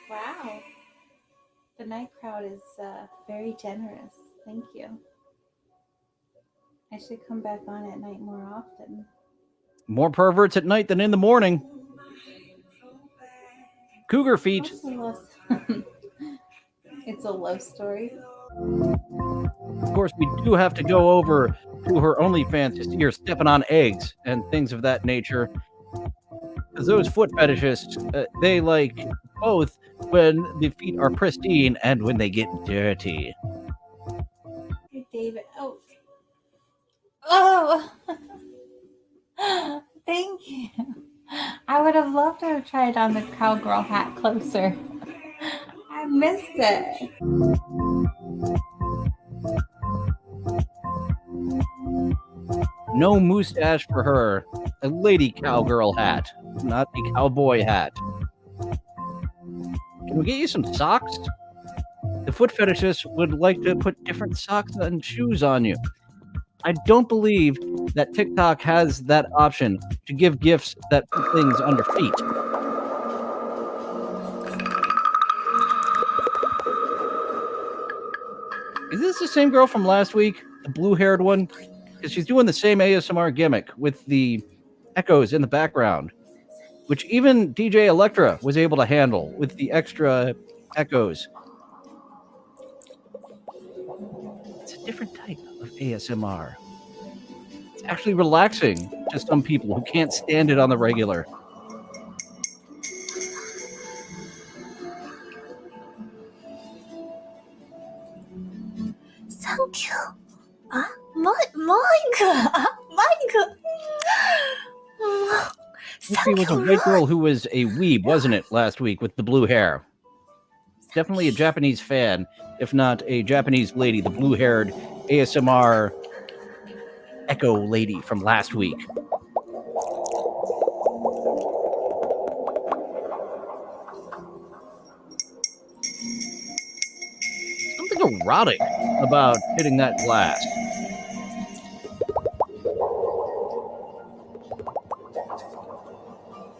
Wow. The night crowd is very generous. Thank you. I should come back on at night more often. More perverts at night than in the morning. Cougar feet. It's a love story. Of course, we do have to go over to her OnlyFans to see her stepping on eggs and things of that nature. Because those foot fetishists, they like both when the feet are pristine and when they get dirty. Hey, David. Oh. Thank you. I would have loved to have tried on the cowgirl hat closer. I missed it. No mustache for her. A lady cowgirl hat, not a cowboy hat. Can we get you some socks? The foot fetishists would like to put different socks and shoes on you. I don't believe that TikTok has that option to give gifts that put things under feet. Is this the same girl from last week? The blue-haired one? Because she's doing the same ASMR gimmick with the echoes in the background, which even DJ Electra was able to handle with the extra echoes. It's a different type of ASMR. It's actually relaxing to some people who can't stand it on the regular. Thank you. Mike. She was a white girl who was a weeb, wasn't it, last week with the blue hair? Definitely a Japanese fan, if not a Japanese lady, the blue-haired ASMR echo lady from last week. Something erotic about hitting that glass.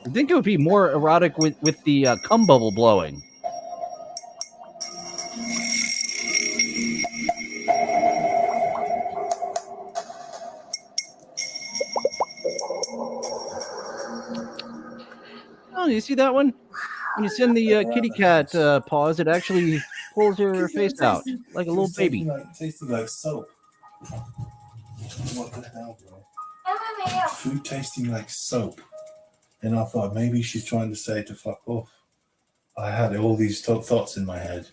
I think it would be more erotic with the cum bubble blowing. Oh, you see that one? When you send the kitty cat paws, it actually pulls your face out like a little baby. Tasting like soap. What the hell, bro? Food tasting like soap. And I thought maybe she's trying to say to fuck off. I had all these thoughts in my head.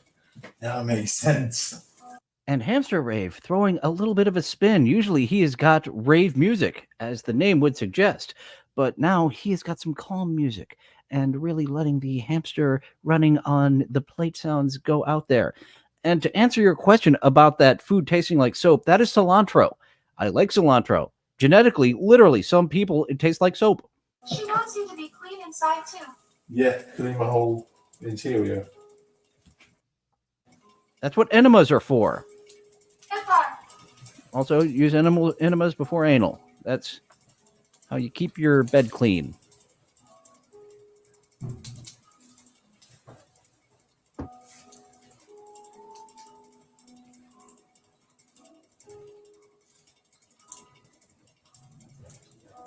Now it makes sense. And Hamster Rave throwing a little bit of a spin. Usually he has got rave music, as the name would suggest. But now he has got some calm music and really letting the hamster running on the plate sounds go out there. And to answer your question about that food tasting like soap, that is cilantro. I like cilantro. Genetically, literally, some people, it tastes like soap. She wants you to be clean inside too. Yeah, clean my whole interior. That's what enemas are for. Also, use enemas before anal. That's how you keep your bed clean.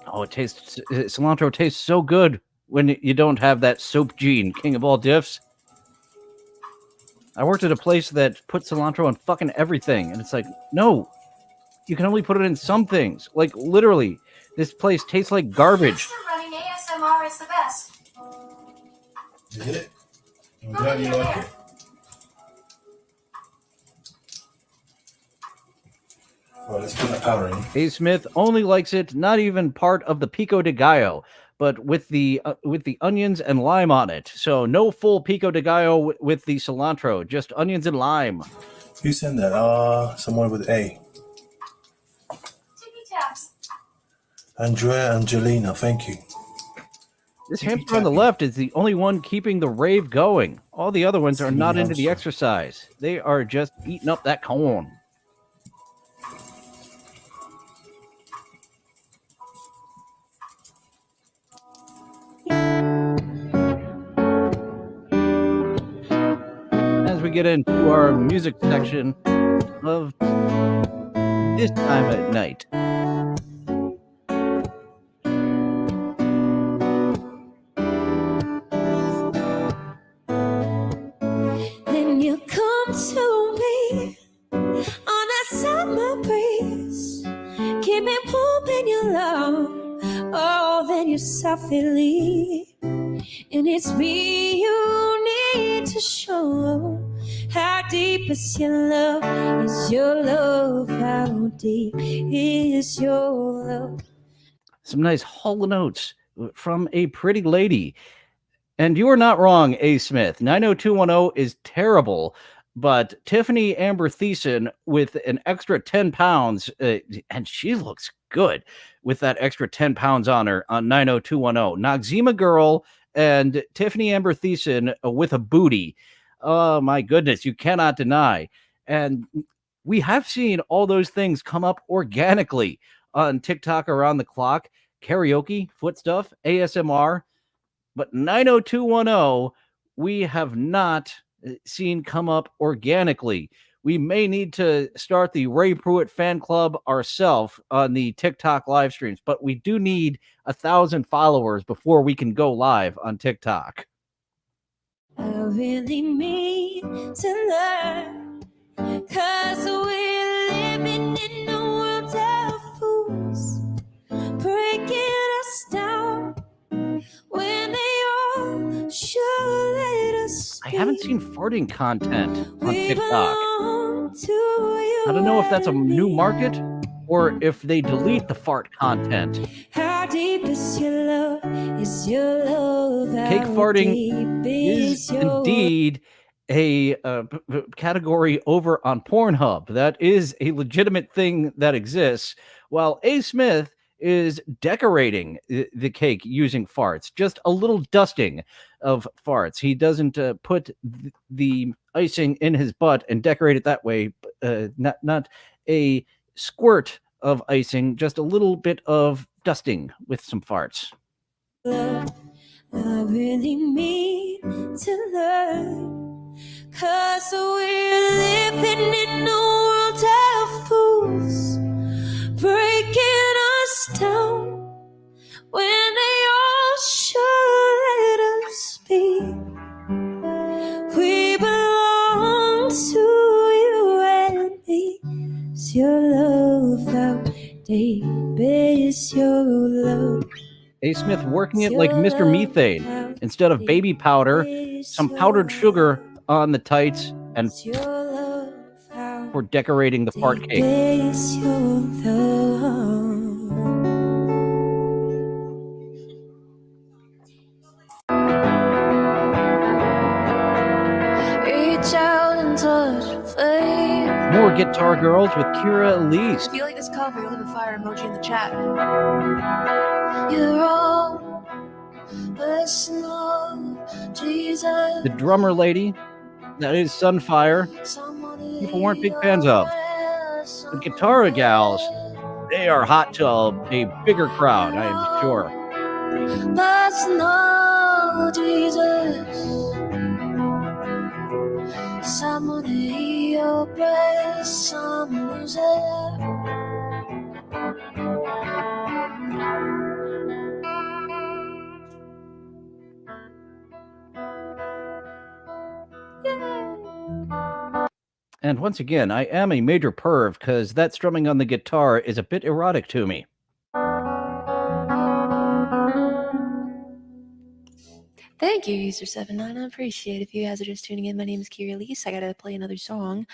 Oh, cilantro tastes so good when you don't have that soap gene, king of all diffs. I worked at a place that put cilantro on fucking everything, and it's like, no, you can only put it in some things. Like, literally, this place tastes like garbage. Running ASMR is the best. Is it? I'm glad you like it. Well, let's put the powder in. A. Smith only likes it not even part of the pico de gallo, but with the onions and lime on it. So no full pico de gallo with the cilantro, just onions and lime. Who sent that? Someone with A. Tippy taps. Andrea Angelina, thank you. This hamster on the left is the only one keeping the rave going. All the other ones are not into the exercise. They are just eating up that corn. As we get into our music section of this time at night. Then you come to me on a summer breeze, keep me pumping your love. Oh, then you softly leave, and it's me you need to show. How deep is your love? Is your love? How deep is your love? Some nice Hall & Oates from a pretty lady. And you are not wrong, A. Smith. 90210 is terrible, but Tiffany Amber Thiessen with an extra 10 pounds, and she looks good with that extra 10 pounds on her on 90210. Noxzema Girl and Tiffany Amber Thiessen with a booty. Oh, my goodness, you cannot deny. And we have seen all those things come up organically on TikTok around the clock. Karaoke, foot stuff, ASMR. But 90210, we have not seen come up organically. We may need to start the Ray Pruitt fan club ourselves on the TikTok live streams, but we do need 1,000 followers before we can go live on TikTok. I really mean to learn, 'cause we're living in a world of fools, breaking us down when they all should let us. I haven't seen farting content on TikTok. I don't know if that's a new market or if they delete the fart content. How deep is your love? Is your love? Cake farting is indeed a category over on Pornhub. That is a legitimate thing that exists. While A. Smith is decorating the cake using farts, just a little dusting of farts. He doesn't put the icing in his butt and decorate it that way. Not a squirt of icing, just a little bit of dusting with some farts. I really mean to learn, 'cause we're living in a world of fools, breaking us down when they all should let us be. We belong to you and me. Is your love out deep? Is your love? A. Smith working it like Mr. Methane. Instead of baby powder, some powdered sugar on the tights and for decorating the fart cake. Is your love? Reach out and touch flame. More Guitar Girls with Kira Elise. If you like this cover, leave a fire emoji in the chat. You're all blessing of Jesus. The drummer lady, that is Sunfire. Someone people weren't big fans of. The Guitar Gals, they are hot to a bigger crowd, I am sure. Jesus. Someone hear your breath, someone lose it. And once again, I am a major perv because that strumming on the guitar is a bit erotic to me. Thank you, User79. I appreciate it. If you guys are just tuning in, my name is Kira Elise. I gotta play another song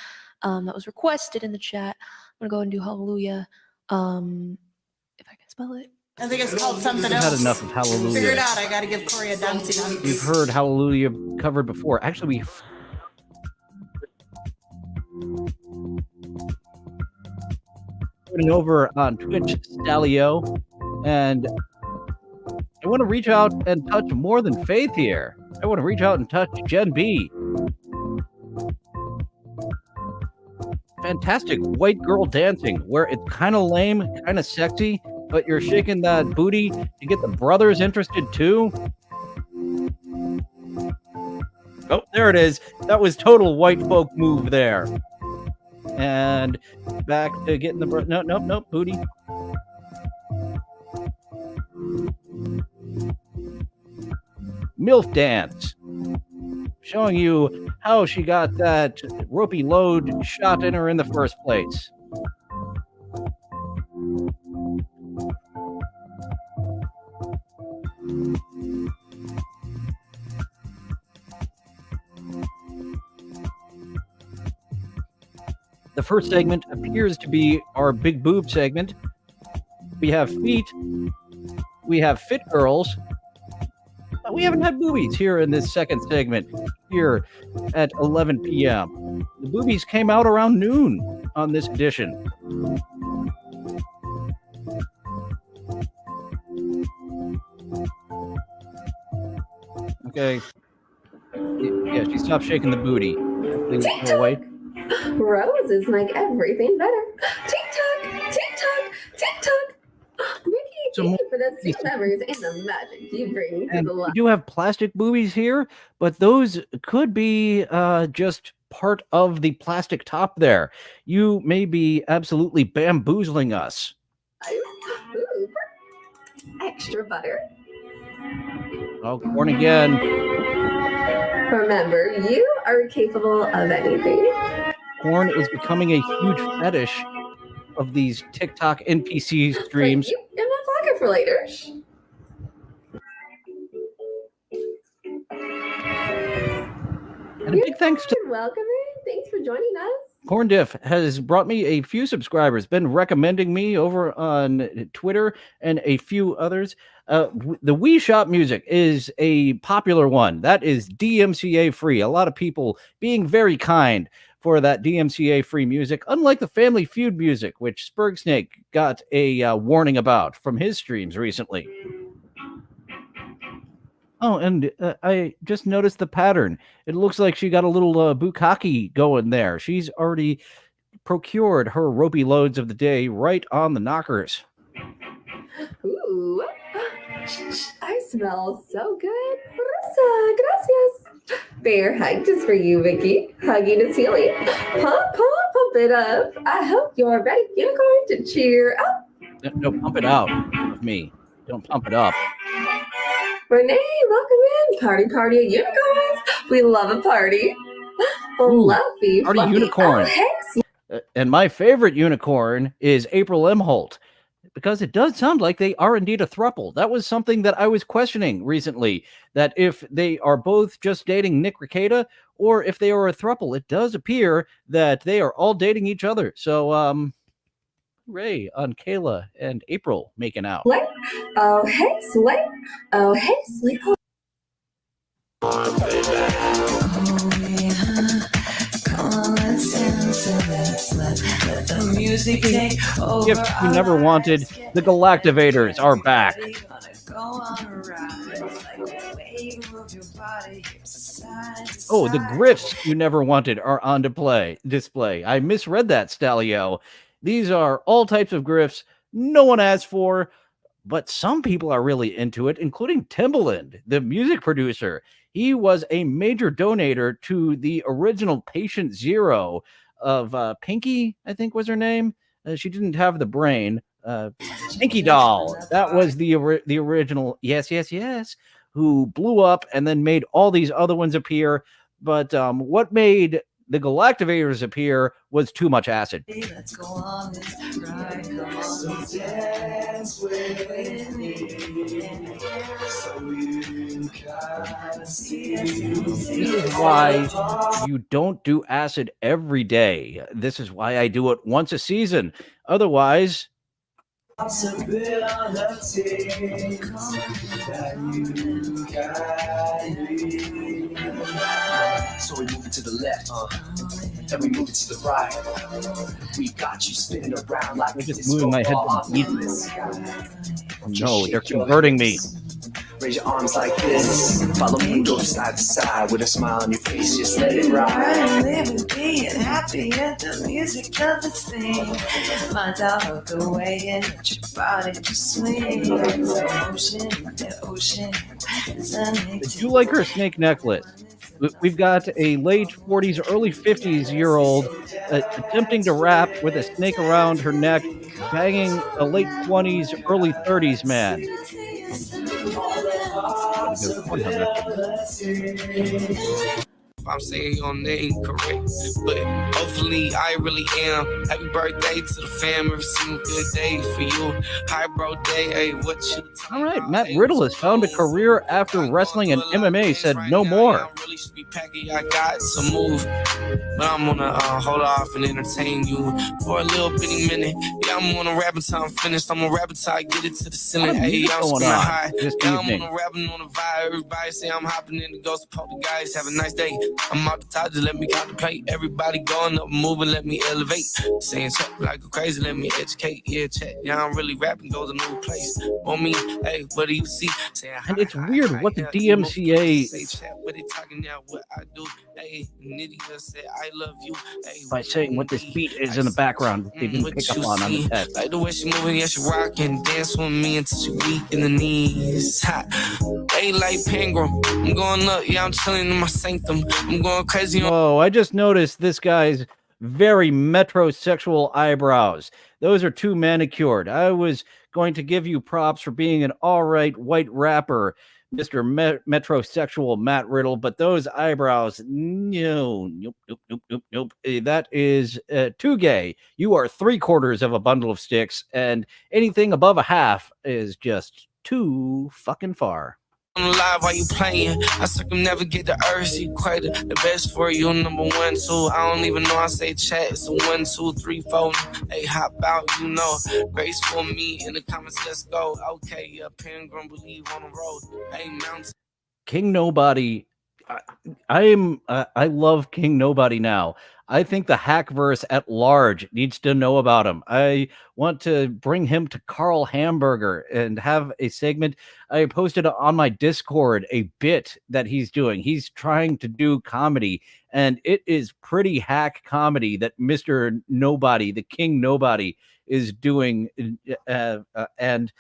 that was requested in the chat. I'm gonna go and do Hallelujah. If I can spell it. I think it's called something I've else. had enough of Hallelujah. Figure it out. I gotta give Corey a dance. We've heard Hallelujah covered before. Actually, we over on Twitch, Stalio, and I want to reach out and touch more than Faith here. I want to reach out and touch Jen B. Fantastic white girl dancing, where it's kind of lame, kind of sexy, but you're shaking that booty to get the brothers interested too. Oh, there it is. That was total white folk move there. And back to getting the nope, booty. MILF dance, showing you how she got that ropey load shot in her in the first place. The first segment appears to be our big boob segment. We have feet. We have fit girls. But we haven't had boobies here in this second segment here at 11 p.m. The boobies came out around noon on this edition. Okay. Yeah, she stopped shaking the booty. Please go away. Roses make everything better. TikTok, TikTok, TikTok. Ricky, thank you for the sweet memories and the magic you bring to And the we life. do have plastic boobies here, but those could be just part of the plastic top there. You may be absolutely bamboozling us. Ooh, extra butter. Oh, born again. Remember, you are capable of anything. Porn is becoming a huge fetish of these TikTok NPC streams. You in my pocket for later. And a big thanks to Welcome in. Thanks for joining us. Corn Diff has brought me a few subscribers, been recommending me over on Twitter and a few others. The Wii Shop music is a popular one. That is DMCA free. A lot of people being very kind for that DMCA free music, unlike the Family Feud music, which Spurgsnake got a warning about from his streams recently. Oh, and I just noticed the pattern. It looks like she got a little bukkake going there. She's already procured her ropey loads of the day right on the knockers. Ooh, I smell so good. Rosa, gracias. Bear hug just for you, Vicky. Hugging is healing. Pump it up. I hope you're ready, unicorn, to cheer up. No, pump it out with me. Don't pump it up. Renee, welcome in. Party of unicorns. We love a party. Fluffy. Party fluffy. unicorn. Oh, heck, And my favorite unicorn is April M. Holt, because it does sound like they are indeed a throuple. That was something that I was questioning recently, that if they are both just dating Nick Rekieta or if they are a throuple. It does appear that they are all dating each other. So, hooray on Kayla and April making out. Slay. Oh, hey, Slay. Oh, hey, Slay. Oh. Gifts you never wanted. The Galactivators are back. Oh, the griffs you never wanted are on display. I misread that, Stalio. These are all types of griffs no one asked for, but some people are really into it, including Timbaland, the music producer. He was a major donator to the original Patient Zero of Pinky, I think was her name. She didn't have the brain. Pinky Doll. That was the original. Yes. Who blew up and then made all these other ones appear. But what made the Galactivators appear was too much acid. Let's go on this ride. So dance with me. So you can see This is why you don't do acid every day. This is why I do it once a season. Otherwise, possibility that you can be. So we move it to the left, and we move it to the right. We got you spinning around like I'm just moving my head to the east. Oh, no, they're converting me. Raise your arms like this. Follow me, go side to side with a smile on your face. Just let it ride. Living, being happy at the music of its thing. Minds out of the way and let your body just swing. The ocean. I do like her snake necklace. We've got a late 40s, early 50s year old attempting to rap with a snake around her neck, banging a late 20s, early 30s man. I'm saying your name correct, but hopefully I really am. Happy birthday to the fam, every single good day for you. Hi, bro, day, hey, what you? All right, Matt Riddle has found a career after wrestling and MMA. Said no more. I got some move, but I'm gonna hold off and entertain you for a little bitty minute. Yeah, I'm gonna rap until I'm finished. I'm gonna rap until I get it to the ceiling. Hey, I'm screaming high. Yeah, I'm gonna rap on the vibe. Everybody say I'm hopping in the ghost pop the guys. Have a nice day. I'm out the top, just let me contemplate. Everybody going up, moving, let me elevate. Saying check like a crazy, let me educate. Yeah, check. Yeah, I'm really rapping, goes a new place. On me, hey, what do you see? Saying, and it's weird what the DMCA said, I love you. Hey, by saying what this beat is in the background, they didn't pick up on the test. Like the way she moving, yeah, she rocking, dance with me until she weak in the knees. Hot. Hey, like Penguin, I'm going up, yeah, I'm chilling in my sanctum. I'm going crazy. Oh, I just noticed this guy's very metrosexual eyebrows. Those are too manicured. I was going to give you props for being an all right white rapper, Mr. Metrosexual Matt Riddle, but those eyebrows, nope. That is too gay. You are 3/4 of a bundle of sticks, and anything above a half is just too fucking far. I'm alive while you playing. I circumnavigate the earth, equator. The best for you, number 1, 2. I don't even know I say chat. It's a 1, 2, 3, 4. Hey, hop out, you know. Grace for me in the comments, let's go. Okay, yeah, Penguin, believe on the road. Hey, mountain. King Nobody. I love King Nobody now. I think the Hackverse at large needs to know about him. I want to bring him to Carl Hamburger and have a segment. I posted on my Discord a bit that he's doing. He's trying to do comedy, and it is pretty hack comedy that Mr. Nobody, the King Nobody, is doing. And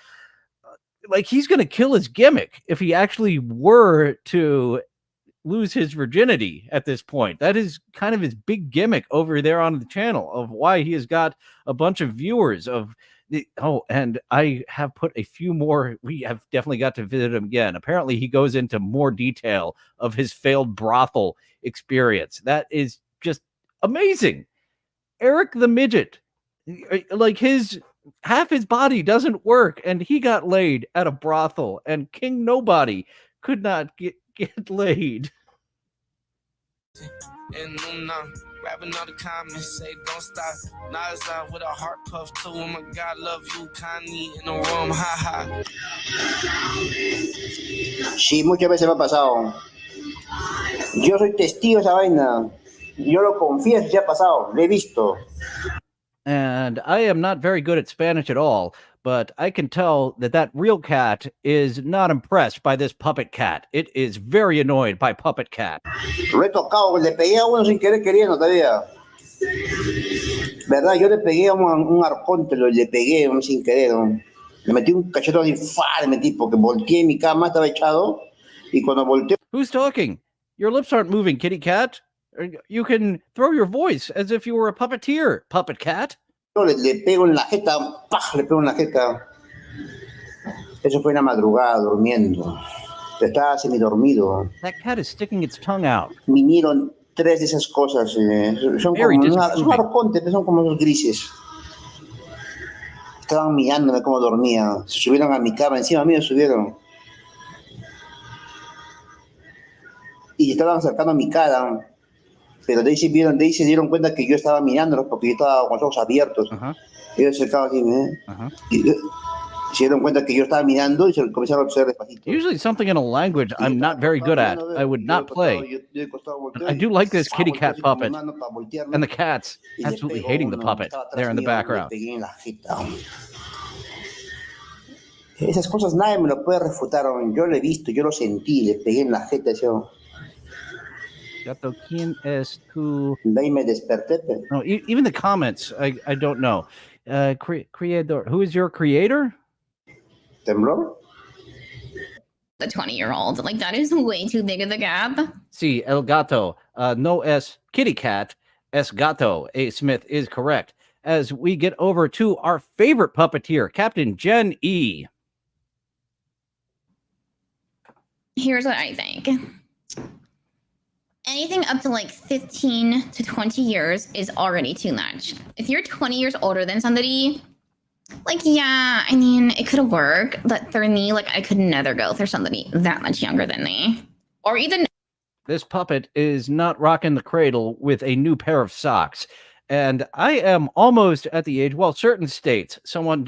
like, he's going to kill his gimmick if he actually were to lose his virginity at this point. That is kind of his big gimmick over there on the channel of why he has got a bunch of viewers of the, and I have put a few more. We have definitely got to visit him again. Apparently he goes into more detail of his failed brothel experience. That is just amazing. Eric the Midget, like, his half his body doesn't work and he got laid at a brothel, and King Nobody could not get laid. And rapping all the comments, say don't stop. Nas out with a heart puff too. Oh my God, love you, Kanye in the room, ha. Sí, muchas veces me ha pasado. Yo soy testigo de esa vaina. Yo lo confieso, se ha pasado, lo he visto. And I am not very good at Spanish at all, but I can tell that real cat is not impressed by this puppet cat. It is very annoyed by puppet cat. Lo he tocado, le pegué a uno sin querer queriendo todavía. ¿Verdad? Yo le pegué a un arconte, le pegué sin querer. Le metí un cachetón y ¡fa! Le metí porque volteé en mi cama, estaba echado. Y cuando volteé... Who's talking? Your lips aren't moving, kitty cat. You can throw your voice as if you were a puppeteer, puppet cat. Le pego en la jeta, ¡pah! Le pego en la jeta. Eso fue en la madrugada, durmiendo. Estaba semidormido. That cat is sticking its tongue out. Vinieron 3 de esas cosas. Son como arcontes, son como esos grises. Estaban mirándome cómo dormía. Se subieron a mi cama, encima mío subieron. Y estaban acercando a mi cara. Pero de ahí se dieron cuenta que yo estaba mirándolos porque yo estaba con los ojos abiertos. Ellos se acercaban así, y se dieron cuenta que yo estaba mirando y se comenzaron a observar despacito. Usually something in a language I'm not very good at. I would not play. But I do like this kitty cat puppet. And the cat's absolutely hating the puppet there in the background. Esas cosas nadie me lo puede refutar. Yo lo he visto, yo lo sentí, le pegué en la jeta. Gato, ¿quién es tu? De ahí me desperté. No, even the comments, I don't know. Creator, who is your creator? Temblor? The 20-year-old. Like, that is way too big of a gap. Sí, el gato. No es kitty cat, es gato. A. Smith is correct. As we get over to our favorite puppeteer, Captain Jen E. Here's what I think. Anything up to like 15 to 20 years is already too much. If you're 20 years older than somebody, like, yeah, I mean, it could work, but for me, like, I could never go for somebody that much younger than me. Or even... This puppet is not rocking the cradle with a new pair of socks. And I am almost at the age, well, certain states, someone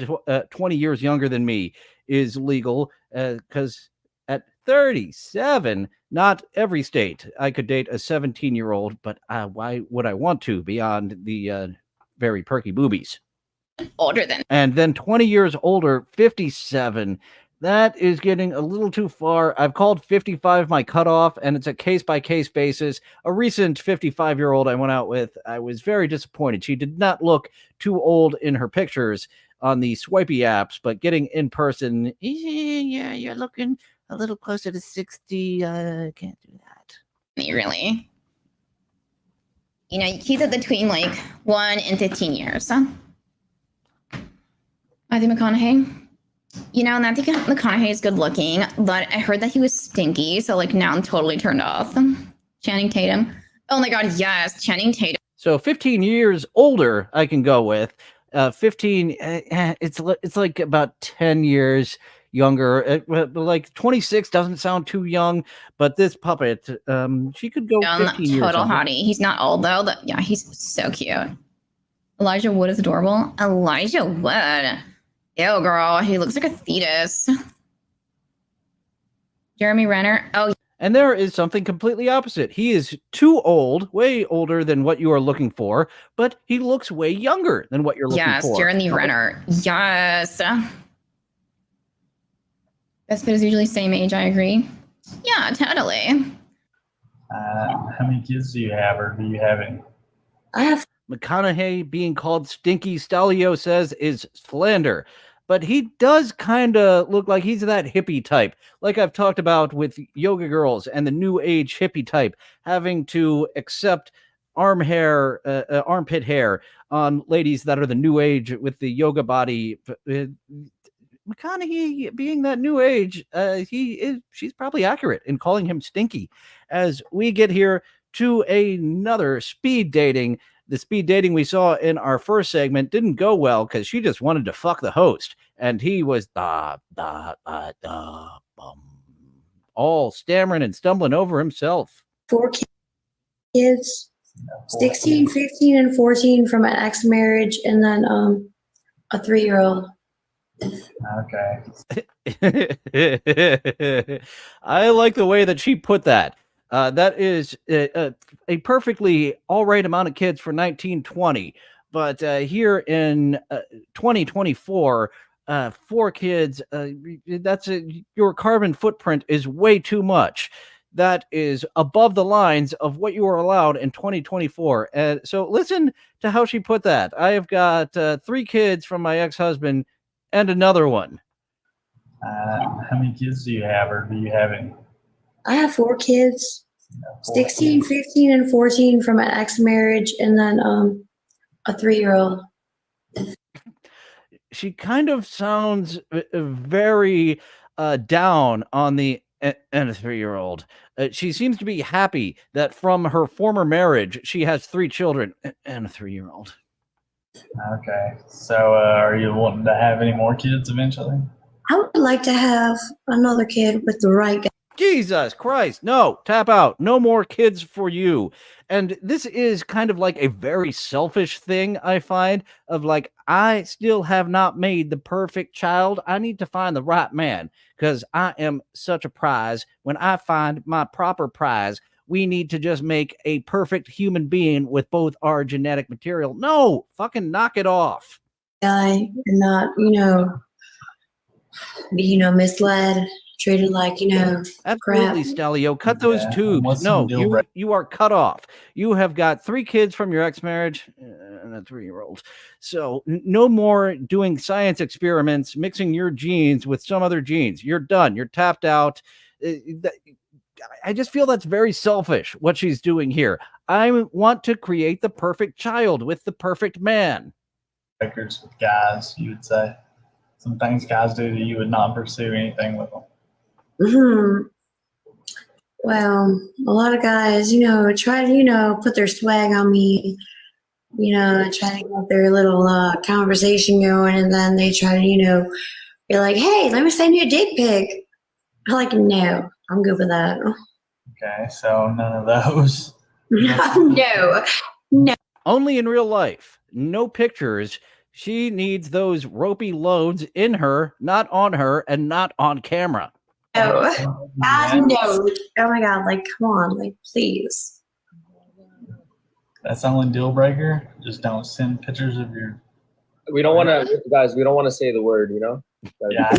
20 years younger than me is legal, because at 37, not every state I could date a 17-year-old, but why would I want to beyond the very perky boobies? Older than. And then 20 years older, 57. That is getting a little too far. I've called 55 my cutoff, and it's a case-by-case basis. A recent 55-year-old I went out with, I was very disappointed. She did not look too old in her pictures on the swipey apps, but getting in person, yeah, you're looking a little closer to 60. Can't do that. Really? You know, you keep it between like 1 and 15 years. Matthew McConaughey. You know, Matthew McConaughey is good looking, but I heard that he was stinky, so like now I'm totally turned off. Channing Tatum. Oh my god, yes, Channing Tatum. So 15 years older I can go with. 15, it's like about 10 years younger. Like 26 doesn't sound too young, but this puppet, she could go 15 years. Total hottie. He's not old though. Yeah, he's so cute. Elijah Wood is adorable. Elijah Wood. Ew, girl, he looks like a fetus. Jeremy Renner. Oh, and there is something completely opposite. He is too old, way older than what you are looking for, but he looks way younger than what you're looking for. Yes, Jeremy Renner. Yes. Best fit is usually same age, I agree. Yeah, totally. How many kids do you have, or do you have any? I have. McConaughey being called Stinky, Stalio says, is slander. But he does kind of look like he's that hippie type, like I've talked about with yoga girls and the new age hippie type, having to accept armpit hair on ladies that are the new age with the yoga body. McConaughey being that new age, she's probably accurate in calling him Stinky. As we get here to another speed dating. The speed dating we saw in our first segment didn't go well because she just wanted to fuck the host, and he was all stammering and stumbling over himself. 4 kids, 16, 15, and 14 from an ex-marriage, and then a 3-year-old. Okay. I like the way that she put that. That is a perfectly all right amount of kids for 1920. But here in 2024, 4 kids. Your carbon footprint is way too much. That is above the lines of what you are allowed in 2024. And so listen to how she put that. I have got 3 kids from my ex-husband and another one. How many kids do you have, or do you have any? I have 4 kids, 16, 15, and 14 from an ex-marriage, and then a 3-year-old. She kind of sounds very down on the and a 3-year-old. She seems to be happy that from her former marriage, she has 3 children and a 3-year-old. Okay. So are you wanting to have any more kids eventually? I would like to have another kid with the right guy. Jesus Christ. No, tap out. No more kids for you. And this is kind of like a very selfish thing, I find, of like, I still have not made the perfect child. I need to find the right man because I am such a prize. When I find my proper prize, we need to just make a perfect human being with both our genetic material. No, fucking knock it off. Guy and not, be, misled, treated like, Absolutely, crap. Stelio. Cut those tubes. No, you are cut off. You have got 3 kids from your ex-marriage and a 3-year-old. So no more doing science experiments, mixing your genes with some other genes. You're done. You're tapped out. I just feel that's very selfish, what she's doing here. I want to create the perfect child with the perfect man. Records with guys, you would say. Some things guys do that you would not pursue anything with them. Well, a lot of guys, try to, put their swag on me, try to get their little conversation going, and then they try to, be like, hey, let me send you a dick pic. I'm like, no, I'm good with that. Okay, so none of those. No. Only in real life. No pictures. She needs those ropey loads in her, not on her, and not on camera. No. No. Oh my God, come on, please. That's the only deal breaker. Just don't send pictures of your. We don't want to, guys. We don't want to say the word. Yeah.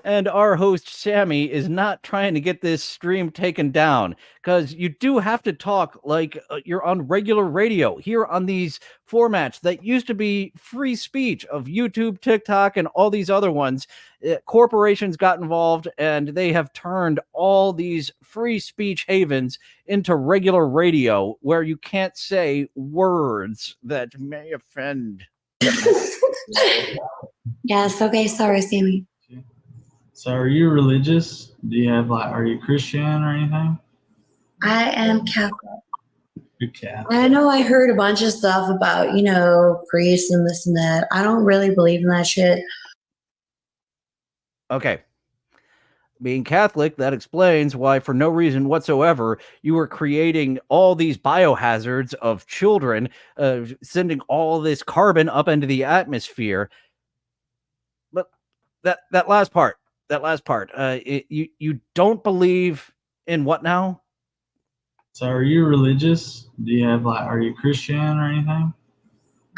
And our host Sammy is not trying to get this stream taken down because you do have to talk like you're on regular radio here on these formats that used to be free speech of YouTube, TikTok, and all these other ones. Corporations got involved and they have turned all these free speech havens into regular radio where you can't say words that may offend. Yes, okay, sorry, Sammy. So are you religious? Do you have are you Christian or anything? I am Catholic. You're Catholic. I know I heard a bunch of stuff about, priests and this and that. I don't really believe in that shit. Okay. Being Catholic, that explains why, for no reason whatsoever, you were creating all these biohazards of children, sending all this carbon up into the atmosphere. But that last part, you don't believe in what now? So are you religious? Do you have are you Christian or anything?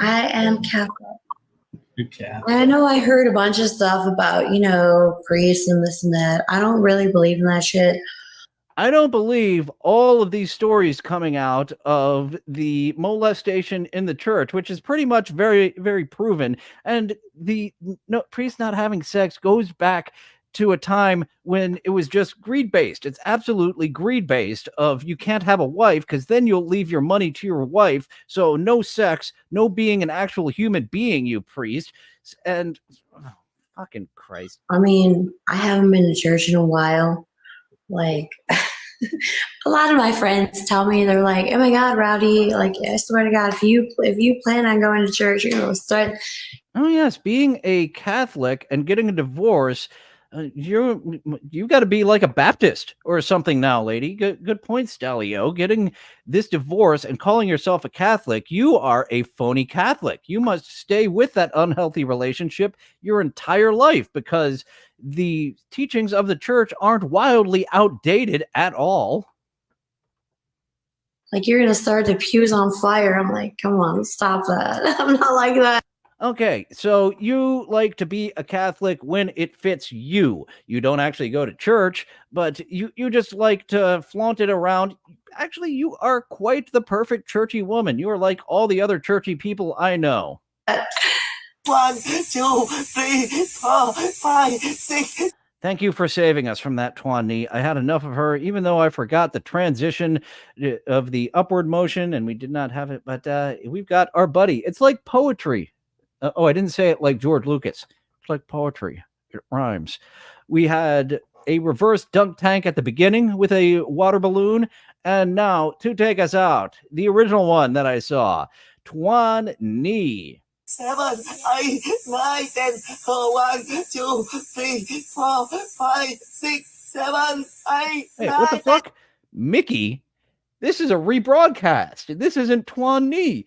I am Catholic. You're Catholic. I know I heard a bunch of stuff about, priests and this and that. I don't really believe in that shit. I don't believe all of these stories coming out of the molestation in the church, which is pretty much very, very proven. And the priest not having sex goes back to a time when it was just greed-based. It's absolutely greed-based of you can't have a wife because then you'll leave your money to your wife. So no sex, no being an actual human being, you priest. And fucking Christ. I mean, I haven't been to church in a while. A lot of my friends tell me, they're like, oh my God, Rowdy, I swear to God, if you plan on going to church, you're going to start. Oh yes, being a Catholic and getting a divorce, you got to be like a Baptist or something now, lady. Good point, Stelio. Getting this divorce and calling yourself a Catholic, you are a phony Catholic. You must stay with that unhealthy relationship your entire life because the teachings of the church aren't wildly outdated at all. You're going to start the pews on fire. I'm like, come on, stop that. I'm not like that. Okay, so you like to be a Catholic when it fits you. You don't actually go to church, but you just like to flaunt it around. Actually, you are quite the perfect churchy woman. You are like all the other churchy people I know. 1, 2, 3, 4, 5, 6. Thank you for saving us from that Tuan Ni. I had enough of her, even though I forgot the transition of the upward motion, and we did not have it. But we've got our buddy. It's like poetry. I didn't say it like George Lucas. It's like poetry. It rhymes. We had a reverse dunk tank at the beginning with a water balloon, and now to take us out, the original one that I saw, Tuan Ni. 7, 8, 9, 10, 1, 2, 3, 4, 5, 6, 7, 8, Hey, what the fuck? Mickey? This is a rebroadcast. This isn't Tuan Ni.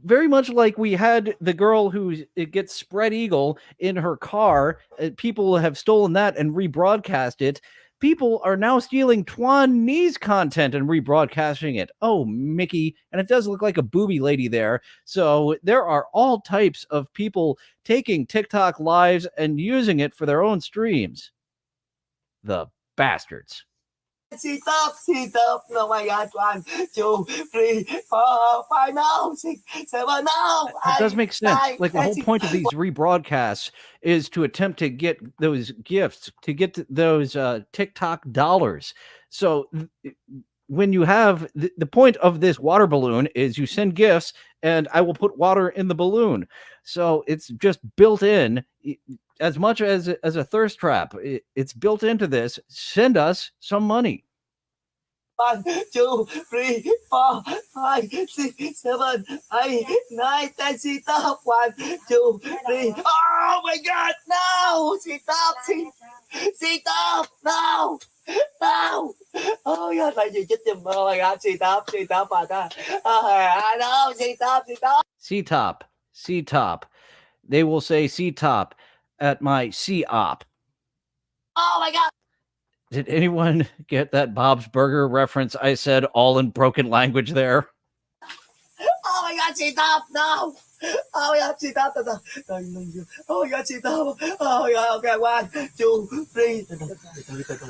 Very much like we had the girl who gets spread eagle in her car. People have stolen that and rebroadcast it. People are now stealing Tuan Ni's content and rebroadcasting it. Oh, Mickey. And it does look like a booby lady there. So there are all types of people taking TikTok lives and using it for their own streams. The bastards. Sit up. Oh my God. 1, 2, 3, 4, 5, no, 6, 7, no. It does make sense. Like the whole point of these rebroadcasts is to attempt to get those gifts, to get those TikTok dollars. So when you have the point of this water balloon is you send gifts and I will put water in the balloon. So it's just built in. As much as a thirst trap, it's built into this. Send us some money. 1, 2, 3, 4, 5, 6, 7, 8, 9, 10. Sit up. 1, 2, 3. Oh my God! No! Sit up! No! No! Oh my God! Tại vì chết giùm. Oh my God! Sit up! No! Sit up! C-top. They will say C-top at my C-op. Oh my God! Did anyone get that Bob's Burger reference I said all in broken language there? Oh my God! Sit up! No! Oh my God! Sit up! Oh my God! Sit up! Oh my God! Okay, 1, 2, 3.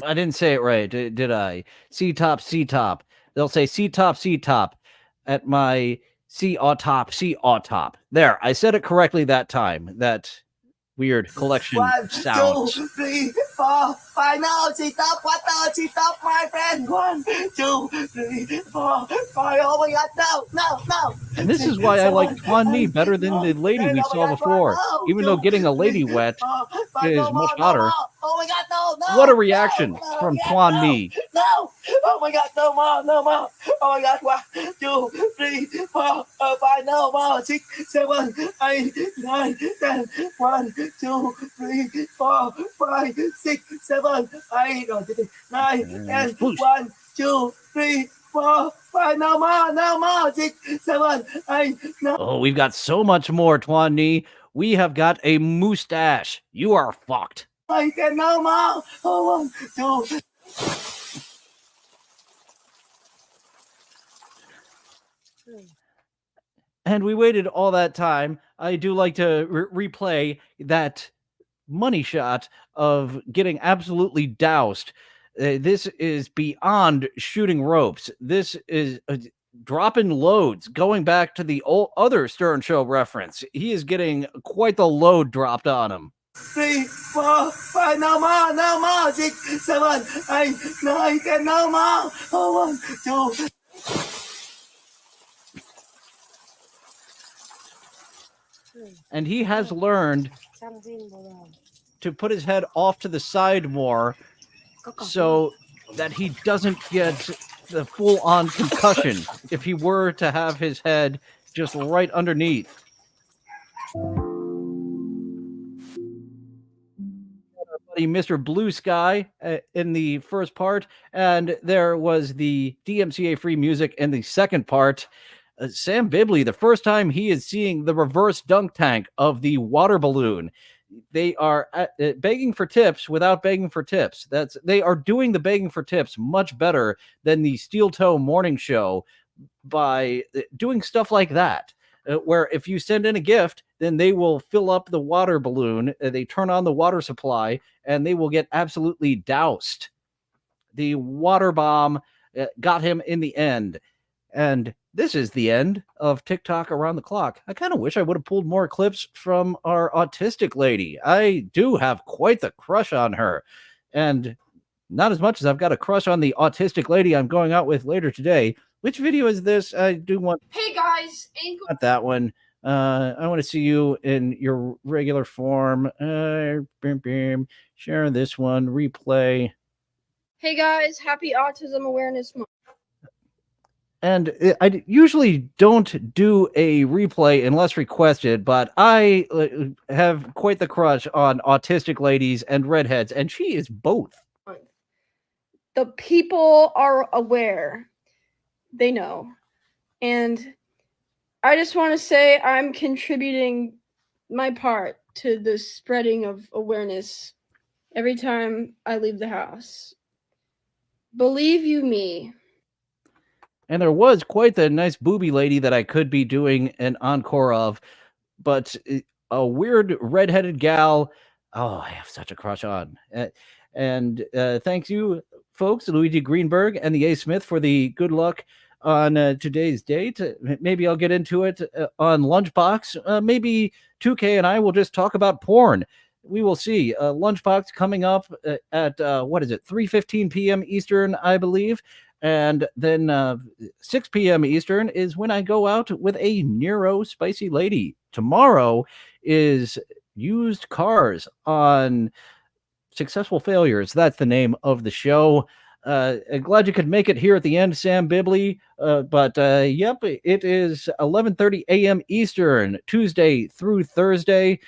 I didn't say it right, did I? C-top. They'll say C-top at my C-autop. There, I said it correctly that time. That weird collection 1, of sounds. 2, 3, 4, 5. No, sit up! What the? Sit up, my friend! 1, 2, 3, 4, 5. Oh my God! No! And this is why I like Tuan Ni better than the lady we saw before. Even though getting a lady wet is much hotter. Oh my God! No! What a reaction from Tuan Ni. No! Oh my God! No more! Oh my God! 1, 2, 3, 4, 5. No more! 6, 7, 8, 9, 10. 1, 2, 3, 4, 5, 6, 7, 8, 9, 10. 1, 2, 3, 4, 5. No more! 6, 7, 8, 9. Oh, we've got so much more, Tuan Ni. We have got a mustache. You are fucked. I can no more. Oh, 1, 2. And we waited all that time. I do like to replay that money shot of getting absolutely doused. This is beyond shooting ropes. This is dropping loads. Going back to the old other Stern Show reference, he is getting quite the load dropped on him. 3, 4, 5. No more! 6, 7, 8, 9, 10. No more! Oh, 1, 2. And he has learned to put his head off to the side more so that he doesn't get the full-on concussion if he were to have his head just right underneath. Mr. Blue Sky in the first part, and there was the DMCA free music in the second part. Sam Bibley, the first time he is seeing the reverse dunk tank of the water balloon. They are begging for tips without begging for tips. They are doing the begging for tips much better than the Steel Toe Morning Show by doing stuff like that. where if you send in a gift, then they will fill up the water balloon. They turn on the water supply, and they will get absolutely doused. The water bomb got him in the end. And this is the end of TikTok Around the Clock. I kind of wish I would have pulled more clips from our autistic lady. I do have quite the crush on her. And not as much as I've got a crush on the autistic lady I'm going out with later today. Which video is this? I do want... Hey guys, Not that one. I want to see you in your regular form. Share this one. Replay. Hey guys, happy Autism Awareness Month. And I usually don't do a replay unless requested, but I have quite the crush on autistic ladies and redheads, and she is both. The people are aware. They know. And I just want to say I'm contributing my part to the spreading of awareness every time I leave the house. Believe you me. And there was quite the nice booby lady that I could be doing an encore of, but a weird redheaded gal, oh, I have such a crush on. And thanks you, folks, Luigi Greenberg and the A. Smith, for the good luck on today's date. Maybe I'll get into it on Lunchbox. Maybe 2K and I will just talk about porn. We will see. Lunchbox coming up at, 3:15 p.m. Eastern, I believe. And then 6 p.m. Eastern is when I go out with a Nero Spicy Lady. Tomorrow is Used Cars on Successful Failures. That's the name of the show. Glad you could make it here at the end, Sam Bibley. But yep, it is 11:30 a.m. Eastern, Tuesday through Thursday.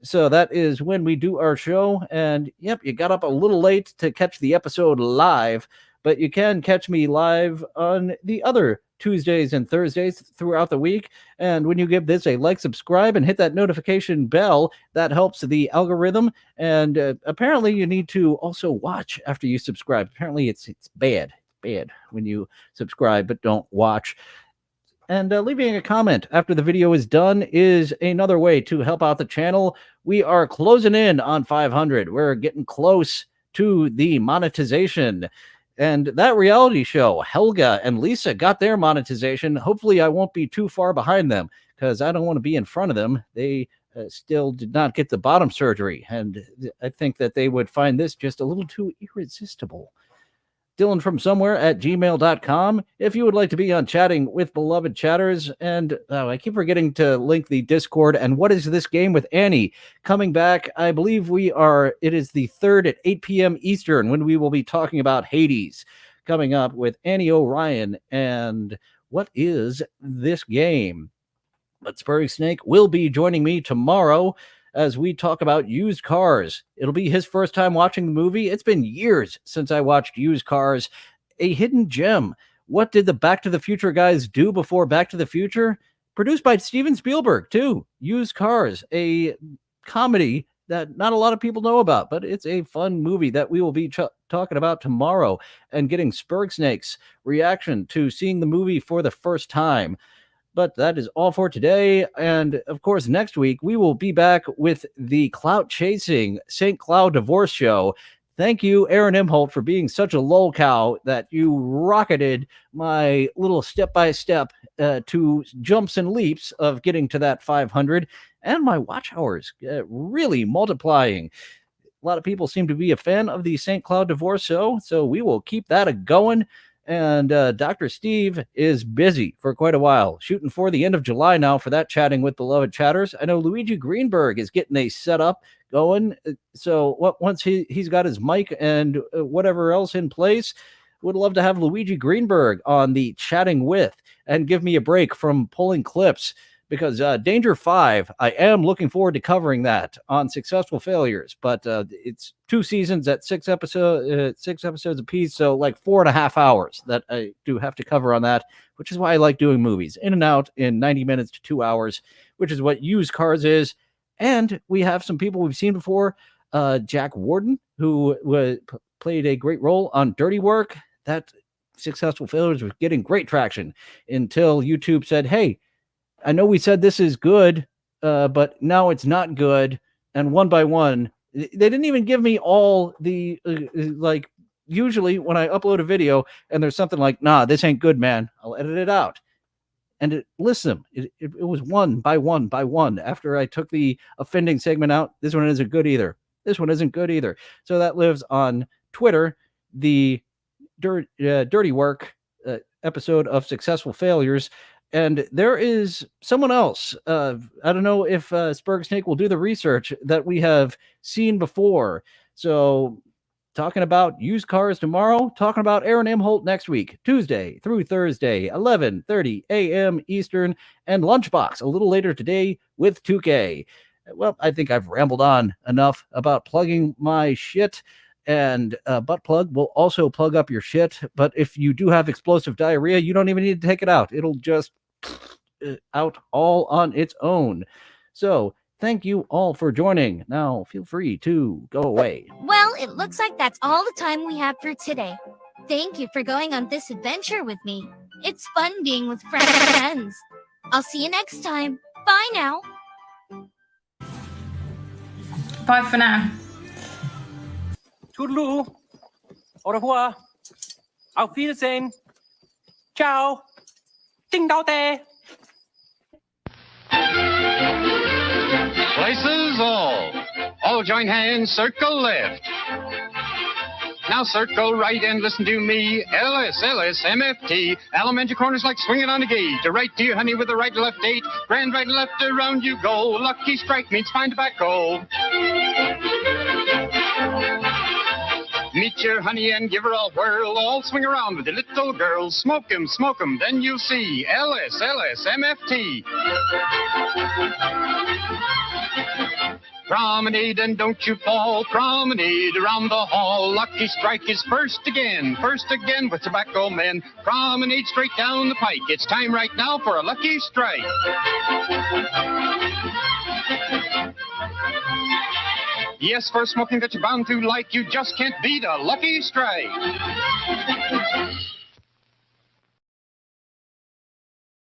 So that is when we do our show. And yep, you got up a little late to catch the episode live, but you can catch me live on the other Tuesdays and Thursdays throughout the week. And when you give this a like, subscribe, and hit that notification bell, that helps the algorithm. And apparently you need to also watch after you subscribe. Apparently it's bad when you subscribe but don't watch. And leaving a comment after the video is done is another way to help out the channel. We are closing in on 500. We're getting close to the monetization. And that reality show, Helga and Lisa, got their monetization. Hopefully I won't be too far behind them, because I don't want to be in front of them. They still did not get the bottom surgery, and I think that they would find this just a little too irresistible. Dylan from somewhere at gmail.com. If you would like to be on Chatting with Beloved Chatters, and I keep forgetting to link the Discord and What Is This Game with Annie coming back. I believe it is the 3rd at 8 p.m. Eastern when we will be talking about Hades, coming up with Annie O'Ryan and What Is This Game. But Spurry Snake will be joining me tomorrow as we talk about Used Cars. It'll be his first time watching the movie. It's been years since I watched Used Cars, a hidden gem. What did the Back to the Future guys do before Back to the Future? Produced by Steven Spielberg, too. Used Cars, a comedy that not a lot of people know about, but it's a fun movie that we will be talking about tomorrow, and getting Spurg Snake's reaction to seeing the movie for the first time. But that is all for today. And of course, next week, we will be back with the clout chasing St. Cloud divorce show. Thank you, Aaron Imholt, for being such a lolcow that you rocketed my little step-by-step to jumps and leaps of getting to that 500, and my watch hours really multiplying. A lot of people seem to be a fan of the St. Cloud divorce show, so we will keep that a-going. And Dr. Steve is busy for quite a while, shooting for the end of July now for that Chatting with Beloved Chatters. I know Luigi Greenberg is getting a setup going. So once he's got his mic and whatever else in place, would love to have Luigi Greenberg on the Chatting With and give me a break from pulling clips, because Danger 5, I am looking forward to covering that on Successful Failures, but it's 2 seasons at 6 episodes apiece, so like 4.5 hours that I do have to cover on that, which is why I like doing movies in and out in 90 minutes to 2 hours, which is what Used Cars is. And we have some people we've seen before, Jack Warden, who played a great role on Dirty Work. That Successful Failures was getting great traction until YouTube said, hey, I know we said this is good, but now it's not good. And one by one, they didn't even give me all the, like, usually when I upload a video and there's something like, nah, this ain't good, man, I'll edit it out. And it lists them. It was one by one by one. After I took the offending segment out, this one isn't good either. This one isn't good either. So that lives on Twitter, the Dirty Work episode of Successful Failures. And there is someone else. I don't know if Spurg Snake will do the research that we have seen before. So talking about used cars tomorrow, talking about Aaron M. Holt next week, Tuesday through Thursday, 11:30 a.m. Eastern, and Lunchbox a little later today with 2K. Well, I think I've rambled on enough about plugging my shit. And Butt Plug will also plug up your shit. But if you do have explosive diarrhea, you don't even need to take it out. It'll just out all on its own. So thank you all for joining. Now feel free to go away. Well, it looks like that's all the time we have for today. Thank you for going on this adventure with me. It's fun being with friends. I'll see you next time. Bye now. Bye for now. Toodaloo. Au revoir. Auf Wiedersehen. Ciao. Ding dao day. Places all join hands, circle left. Now circle right and listen to me. LS, MFT. Elementary corners like swinging on a gate. To right, dear honey, with the right to left date. Grand right and left, around you go. Lucky strike means fine tobacco. Meet your honey and give her a whirl. All swing around with the little girl. Smoke 'em, then you'll see. LS, MFT. Promenade and don't you fall. Promenade around the hall. Lucky strike is first again with tobacco men. Promenade straight down the pike. It's time right now for a lucky strike. Yes, for smoking that you're bound to like, you just can't beat a lucky strike.